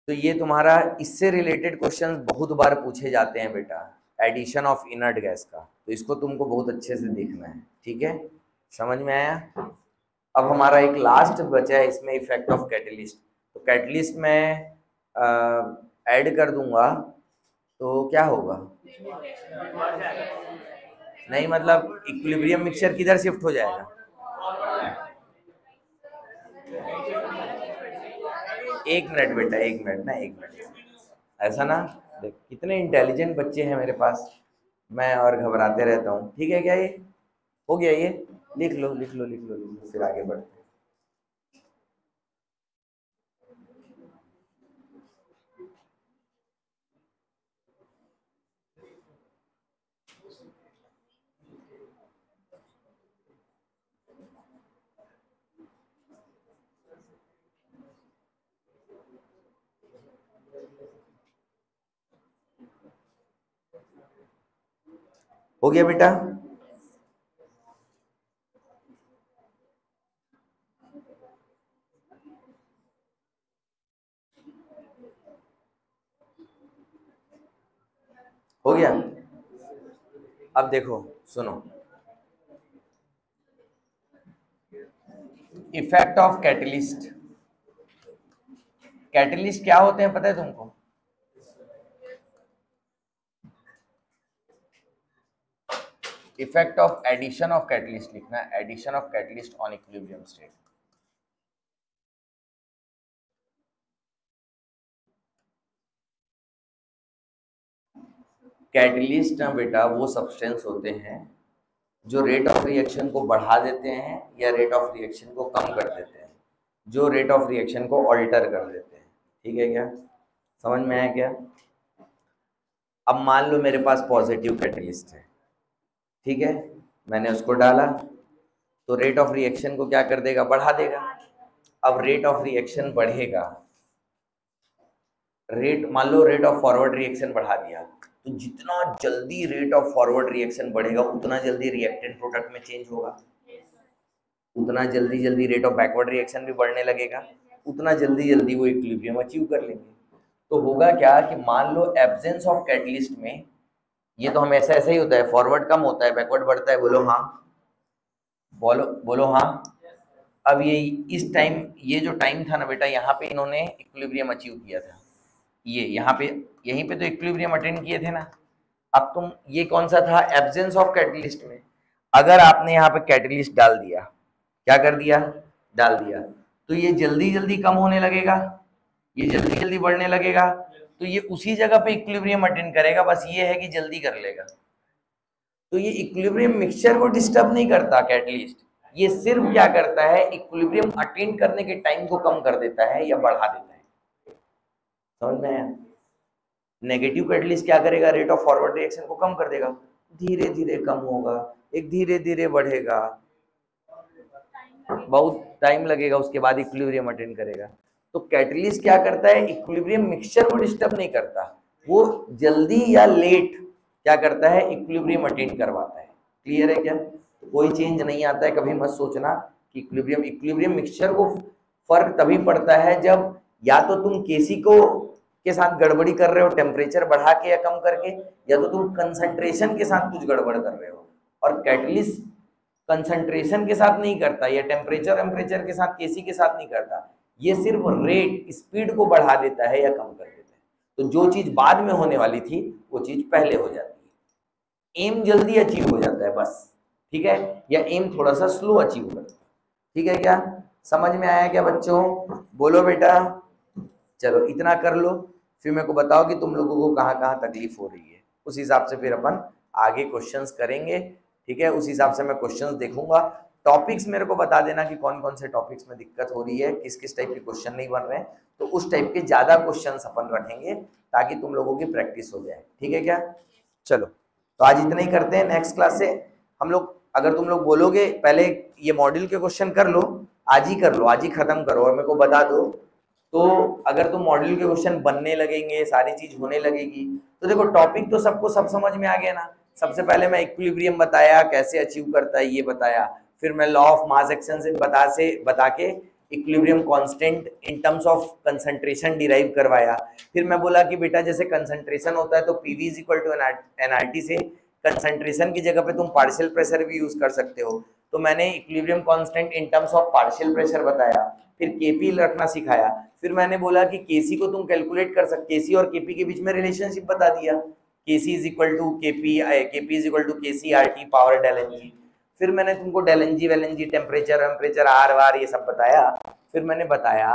तो ये तुम्हारा इससे रिलेटेड क्वेश्चंस बहुत बार पूछे जाते हैं बेटा, एडिशन ऑफ इनर्ट गैस का, तो इसको तुमको बहुत अच्छे से देखना है, ठीक है, समझ में आया। अब हमारा एक लास्ट बचा है इसमें, इफेक्ट ऑफ कैटलिस्ट। तो कैटलिस्ट में ऐड कर दूंगा तो क्या होगा, नहीं मतलब इक्विलिब्रियम मिक्सचर किधर शिफ्ट हो जाएगा, एक मिनट बेटा, एक मिनट ना, एक मिनट, ऐसा ना, देख कितने इंटेलिजेंट बच्चे हैं मेरे पास, मैं और घबराते रहता हूँ, ठीक है क्या, ये हो गया, ये लिख लो लिख लो लिख लो लिख लो, फिर आगे बढ़ते हैं। हो गया बेटा, हो गया। अब देखो सुनो, इफेक्ट ऑफ कैटलिस्ट, कैटलिस्ट क्या होते हैं पता है तुमको, effect of addition of catalyst लिखना है, addition of catalyst on equilibrium state. Catalyst ना बेटा वो सब्सटेंस होते हैं जो रेट ऑफ रिएक्शन को बढ़ा देते हैं या रेट ऑफ रिएक्शन को कम कर देते हैं, जो रेट ऑफ रिएक्शन को ऑल्टर कर देते हैं, ठीक है क्या, समझ में आया क्या। अब मान लो मेरे पास पॉजिटिव कैटलिस्ट है, ठीक है, मैंने उसको डाला, तो रेट ऑफ रिएक्शन को क्या कर देगा, बढ़ा देगा। अब रेट ऑफ रिएक्शन बढ़ेगा, रेट मान लो रेट ऑफ फॉरवर्ड रिएक्शन बढ़ा दिया, तो जितना जल्दी रेट ऑफ फॉरवर्ड रिएक्शन बढ़ेगा उतना जल्दी रिएक्टेंट प्रोडक्ट में चेंज होगा, उतना जल्दी जल्दी रेट ऑफ बैकवर्ड रिएक्शन भी बढ़ने लगेगा, उतना जल्दी जल्दी वो इक्विलिब्रियम अचीव कर लेंगे। तो होगा क्या कि मान लो एब्सेंस ऑफ कैटलिस्ट में, ये तो हम ऐसा ऐसा ही होता है, फॉरवर्ड कम होता है बैकवर्ड बढ़ता है, बोलो हाँ, बोलो बोलो हाँ। अब ये इस टाइम, ये जो टाइम था ना बेटा, यहाँ पे इन्होंने इक्विलिब्रियम अचीव किया था, ये यहाँ पे यहीं पे तो इक्विलिब्रियम अटेंड किए थे ना। अब तुम ये कौन सा था, एब्सेंस ऑफ कैटलिस्ट में, अगर आपने यहाँ पे कैटलिस्ट डाल दिया, क्या कर दिया, डाल दिया, तो ये जल्दी जल्दी कम होने लगेगा, ये जल्दी जल्दी बढ़ने लगेगा, तो ये उसी जगह पे इक्विलिब्रियम अटेंड करेगा, बस ये है कि जल्दी कर लेगा। तो ये इक्विलिब्रियम मिक्सचर को डिस्टर्ब नहीं करता कैटलिस्ट, ये सिर्फ क्या करता है, इक्विलिब्रियम अटेंड करने के टाइम को कम कर देता है या बढ़ा देता है, समझ में आया। नेगेटिव कैटलिस्ट क्या करेगा, रेट ऑफ फॉरवर्ड रिएक्शन को कम कर देगा, धीरे धीरे कम होगा, एक धीरे धीरे बढ़ेगा, बहुत टाइम लगेगा, उसके बाद इक्विलिब्रियम अटेंड करेगा। तो कैटलिस्ट क्या करता है, इक्विलिब्रियम मिक्सचर को डिस्टर्ब नहीं करता, वो जल्दी या लेट क्या करता है, इक्विलिब्रियम अटेंड करवाता है। क्लियर है क्या, तो कोई चेंज नहीं आता है, कभी मत सोचना कि इक्विलिब्रियम मिक्सचर को फर्क तभी पड़ता है जब या तो तुम केसी को के साथ गड़बड़ी कर रहे हो टेम्परेचर बढ़ा के या कम करके, या तो तुम कंसंट्रेशन के साथ कुछ गड़बड़ कर रहे हो। और कैटलिस्ट कंसंट्रेशन के साथ नहीं करता या टेम्परेचर के साथ, केसी के साथ नहीं करता, ये सिर्फ रेट स्पीड को बढ़ा देता है या कम कर देता है। तो जो चीज बाद में होने वाली थी वो चीज पहले हो जाती है, एम जल्दी अचीव हो जाता है बस, ठीक है, या एम थोड़ा सा स्लो अचीव करता है, ठीक है क्या, समझ में आया क्या बच्चों, बोलो बेटा। चलो इतना कर लो, फिर मेरे को बताओ कि तुम लोगों को कहाँ कहाँ तकलीफ हो रही है, उस हिसाब से फिर अपन आगे क्वेश्चंस करेंगे, ठीक है, उस हिसाब से मैं क्वेश्चंस देखूंगा। टॉपिक्स मेरे को बता देना कि कौन कौन से टॉपिक्स में दिक्कत हो रही है, किस किस टाइप के क्वेश्चन नहीं बन रहे हैं, तो उस टाइप के ज्यादा क्वेश्चंस अपन रखेंगे ताकि तुम लोगों की प्रैक्टिस हो जाए, ठीक है क्या। चलो तो आज इतना ही करते हैं, नेक्स्ट क्लास से हम लोग, अगर तुम लोग बोलोगे पहले ये मॉड्यूल के क्वेश्चन कर लो, आज ही कर लो, आज ही खत्म करो और मेरे को बता दो, तो अगर तुम मॉड्यूल के क्वेश्चन बनने लगेंगे, सारी चीज होने लगेगी, तो देखो टॉपिक तो सबको सब समझ में आ गया ना। सबसे पहले मैं इक्विलिब्रियम बताया, कैसे अचीव करता है ये बताया, फिर मैं लॉ ऑफ मास एक्शन से बता के equilibrium constant in terms of concentration derive करवाया। फिर मैं बोला कि बेटा जैसे कंसंट्रेशन होता है तो PV is equal to N R T से कंसंट्रेशन की जगह पे तुम पार्शियल प्रेशर भी यूज कर सकते हो, तो मैंने equilibrium constant in terms of partial pressure बताया। फिर केपी रखना सिखाया। फिर मैंने बोला कि केसी को तुम कैलकुलेट कर सकते, केसी और केपी के बीच में रिलेशनशिप बता दिया, Kc is equal to Kp, Kp is equal to KC R T power del N g. फिर मैंने तुमको del N g well n g temperature R वार ये सब बताया। फिर मैंने बताया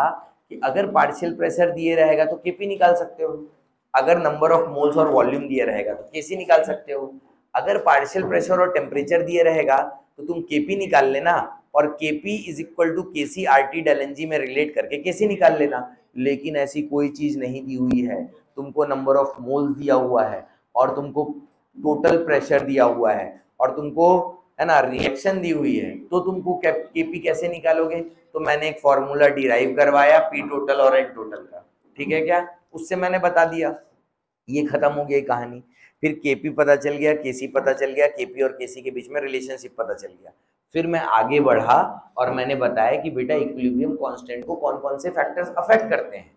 कि अगर पार्शियल प्रेशर दिए रहेगा तो केपी निकाल सकते हो, अगर नंबर ऑफ मोल्स और वॉल्यूम दिए रहेगा तो केसी निकाल सकते हो, अगर पार्शियल प्रेशर और टेम्परेचर दिए रहेगा तो तुम केपी निकाल लेना और KP is equal to KC R T del N G में रिलेट करके केसी निकाल लेना। लेकिन ऐसी कोई चीज नहीं दी हुई है, तुमको नंबर ऑफ मोल्स दिया हुआ है और तुमको टोटल प्रेशर दिया हुआ है और तुमको है ना रिएक्शन दी हुई है, तो तुमको केपी कैसे निकालोगे? तो मैंने एक फॉर्मूला डिराइव करवाया पी टोटल और एन टोटल का, ठीक है क्या, उससे मैंने बता दिया, ये खत्म हो गई कहानी। फिर केपी पता चल गया, केसी पता चल गया, केपी और केसी के बीच में रिलेशनशिप पता चल गया। फिर मैं आगे बढ़ा और मैंने बताया कि बेटा इक्विलिब्रियम कांस्टेंट को कौन कौन से फैक्टर्स अफेक्ट करते हैं।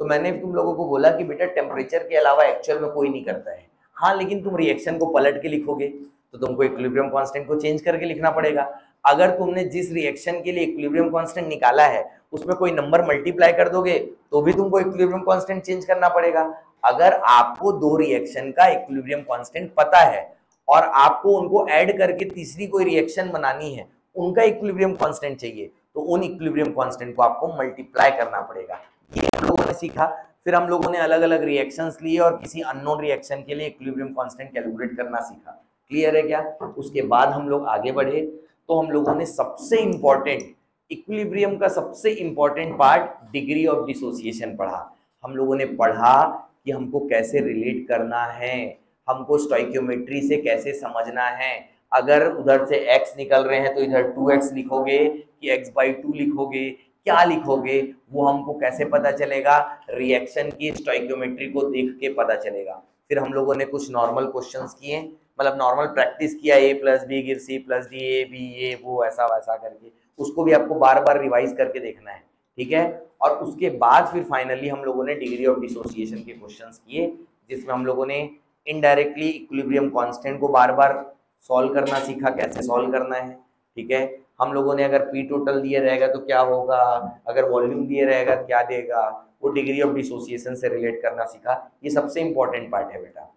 तो मैंने तुम लोगों को बोला कि बेटा टेम्परेचर के अलावा एक्चुअल में कोई नहीं करता है, हाँ लेकिन तुम रिएक्शन को पलट के लिखोगे तो तुमको इक्विलिब्रियम कांस्टेंट को चेंज करके लिखना पड़ेगा। अगर तुमने जिस रिएक्शन के लिए इक्विलिब्रियम कांस्टेंट निकाला है उसमें कोई नंबर मल्टीप्लाई कर दोगे तो भी तुमको इक्विलिब्रियम कांस्टेंट चेंज करना पड़ेगा। अगर आपको दो रिएक्शन का इक्विलिब्रियम कांस्टेंट पता है और आपको उनको ऐड करके तीसरी कोई रिएक्शन बनानी है, उनका इक्विलिब्रियम कांस्टेंट चाहिए, तो उन इक्विलिब्रियम कांस्टेंट को आपको मल्टीप्लाई करना पड़ेगा। ये हम लोगों ने सीखा। फिर हम लोगों ने अलग अलग रिएक्शंस लिए और किसी अननोन रिएक्शन के लिए इक्विलिब्रियम कांस्टेंट कैलकुलेट करना सीखा। क्लियर है क्या? उसके बाद हम लोग आगे बढ़े तो हम लोगों ने सबसे इंपॉर्टेंट इक्विलिब्रियम का सबसे important part degree of dissociation पढ़ा। हम लोगों ने पढ़ा कि हमको कैसे रिलेट करना है, हमको स्टोइकियोमेट्री से कैसे समझना है। अगर उधर से x निकल रहे हैं तो इधर 2x लिखोगे कि x/2 लिखोगे, क्या लिखोगे वो हमको कैसे पता चलेगा? रिएक्शन की स्टोइकियोमेट्री को देख के पता चलेगा। फिर हम लोगों ने कुछ नॉर्मल क्वेश्चंस किए, मतलब नॉर्मल प्रैक्टिस किया, a + b गिर c + d a b ये वो ऐसा वैसा करके, उसको भी आपको बार बार रिवाइज करके देखना है, ठीक है। और उसके बाद फिर फाइनली हम लोगों ने डिग्री ऑफ डिसोसिएशन के क्वेश्चंस किए, जिसमें हम लोगों ने इनडायरेक्टली इक्विलिब्रियम कांस्टेंट को बार बार सॉल्व करना सीखा, कैसे सॉल्व करना है, ठीक है। हम लोगों ने अगर पी टोटल दिए रहेगा तो क्या होगा, अगर वॉल्यूम दिए रहेगा क्या देगा, वो डिग्री ऑफ डिसोसिएशन से रिलेट करना सीखा। ये सबसे इंपॉर्टेंट पार्ट है बेटा।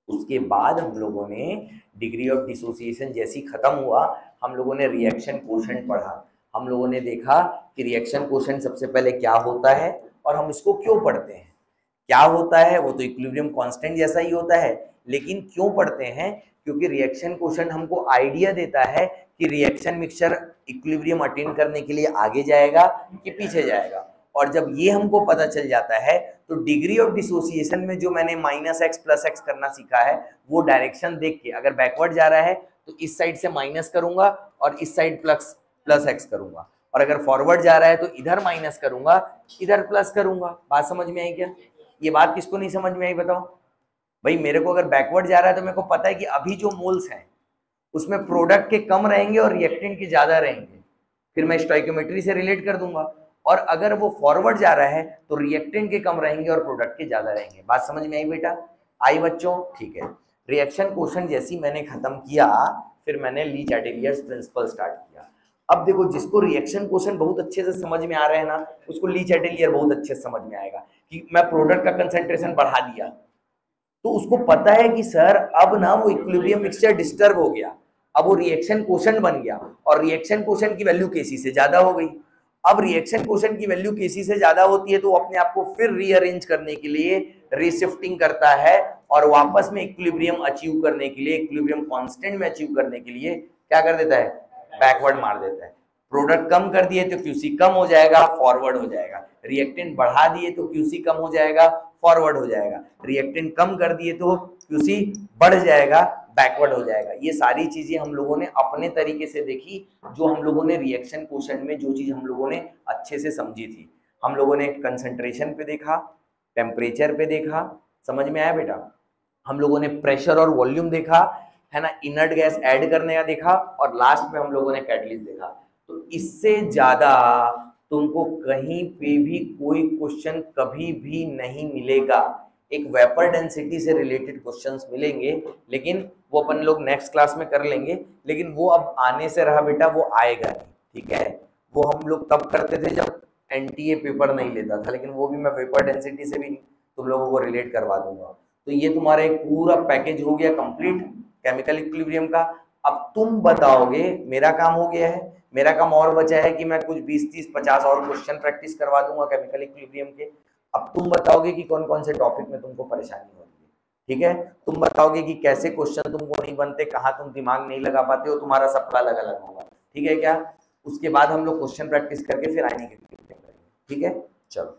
उसके बाद हम लोगों ने डिग्री ऑफ डिसोसिएशन जैसी खत्म हुआ, हम लोगों ने रिएक्शन कोशेंट पढ़ा। हम लोगों ने देखा कि रिएक्शन कोशेंट सबसे पहले क्या होता है और हम इसको क्यों पढ़ते हैं। क्या होता है वो तो इक्विलिब्रियम कांस्टेंट जैसा ही होता है, लेकिन क्यों पढ़ते हैं? क्योंकि रिएक्शन कोशेंट हमको आइडिया देता है कि रिएक्शन मिक्सचर इक्विलिब्रियम अटेन करने के लिए आगे जाएगा कि पीछे जाएगा। और जब ये हमको पता चल जाता है तो डिग्री ऑफ डिसोसिएशन में जो मैंने -x + x करना सीखा है वो डायरेक्शन देख के, अगर बैकवर्ड जा रहा है तो इस साइड से माइनस करूंगा और इस साइड प्लस x करूंगा, और अगर फॉरवर्ड जा रहा है तो इधर माइनस करूंगा इधर प्लस करूंगा। बात समझ में आई क्या? ये बात किसको नहीं समझ में आई बताओ भाई? मेरे को अगर बैकवर्ड जा रहा है तो मेरे को पता है कि अभी जो मोल्स हैं उसमें प्रोडक्ट के कम रहेंगे और रिएक्टेंट के ज्यादा रहेंगे, फिर मैं स्टोइकियोमेट्री से रिलेट कर दूंगा। और अगर वो फॉरवर्ड जा रहा है तो रिएक्टेंट के कम रहेंगे और प्रोडक्ट के ज्यादा रहेंगे। बात समझ में आई बेटा? आई बच्चों? ठीक है। रिएक्शन कोशेंट जैसी मैंने खत्म किया, फिर मैंने ली चैटेलियर्स प्रिंसिपल स्टार्ट किया। अब देखो, जिसको रिएक्शन कोशेंट बहुत अच्छे से समझ में आ रहे हैं ना, उसको ली चैटेलियर बहुत अच्छे से समझ में आएगा कि मैं प्रोडक्ट का कंसेंट्रेशन बढ़ा दिया तो उसको पता है कि सर अब ना वो इक्विलिब्रियम मिक्सचर डिस्टर्ब हो गया, अब वो रिएक्शन कोशेंट बन गया और रिएक्शन कोशेंट की वैल्यू केसी से ज्यादा हो गई। अब रिएक्शन कोशेंट की वैल्यू केसी से ज्यादा होती है तो वो अपने आप को फिर रीअरेंज करने के लिए रीशिफ्टिंग करता है और वापस में इक्विलिब्रियम अचीव करने के लिए, इक्विलिब्रियम कांस्टेंट में अचीव करने के लिए क्या कर देता है? बैकवर्ड मार देता है। प्रोडक्ट कम कर दिए तो क्यूसी कम हो जाएगा, फॉरवर्ड हो जाएगा। रिएक्टेंट बढ़ा दिए तो क्यूसी कम हो जाएगा, फॉरवर्ड हो जाएगा, रिएक्टेंट कम कर दिए तो क्यूसी बढ़ जाएगा, बैकवर्ड हो जाएगा। ये सारी चीजें हम लोगों ने अपने तरीके से देखी, जो हम लोगों ने रिएक्शन क्वेश्चन में जो चीज हम लोगों ने अच्छे से समझी थी। हम लोगों ने कंसंट्रेशन पे देखा, टेम्परेचर पे देखा, समझ में आया बेटा? हम लोगों ने प्रेशर और वॉल्यूम देखा, है ना, इनर्ट गैस ऐड करने का देखा, और लास्ट में हम लोगों ने कैटलिस्ट देखा। तो इससे ज्यादा तुमको कहीं पे भी कोई क्वेश्चन कभी भी नहीं मिलेगा। एक वेपर डेंसिटी से रिलेटेड क्वेश्चंस मिलेंगे, लेकिन वो अपन लोग नेक्स्ट क्लास में कर लेंगे, लेकिन वो अब आने से रहा बेटा, वो आएगा नहीं, ठीक है? वो हम लोग तब करते थे जब एनटीए पेपर नहीं लेता था, लेकिन वो भी मैं वेपर डेंसिटी से भी तुम लोगों को रिलेट करवा दूंगा। तो ये तुम्हारा एक पूरा पैकेज हो गया कंप्लीट केमिकल इक्विलिब्रियम का। अब तुम बताओगे, मेरा काम हो गया है, मेरा काम और बचा है कि मैं कुछ 20, 30, 50 और क्वेश्चन प्रैक्टिस करवा दूंगा केमिकल इक्विलिब्रियम के। अब तुम बताओगे कि कौन कौन से टॉपिक में तुमको परेशानी होती है, ठीक है? तुम बताओगे कि कैसे क्वेश्चन तुमको नहीं बनते, कहाँ तुम दिमाग नहीं लगा पाते हो, तुम्हारा सबका अलग अलग होगा, ठीक है क्या? उसके बाद हम लोग क्वेश्चन प्रैक्टिस करके फिर आने के करेंगे, ठीक है? चलो,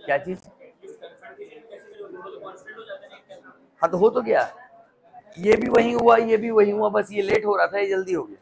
क्या चीज? हाँ तो हो तो गया, ये भी वही हुआ, ये भी वही हुआ, बस ये लेट हो रहा था, ये जल्दी हो गया।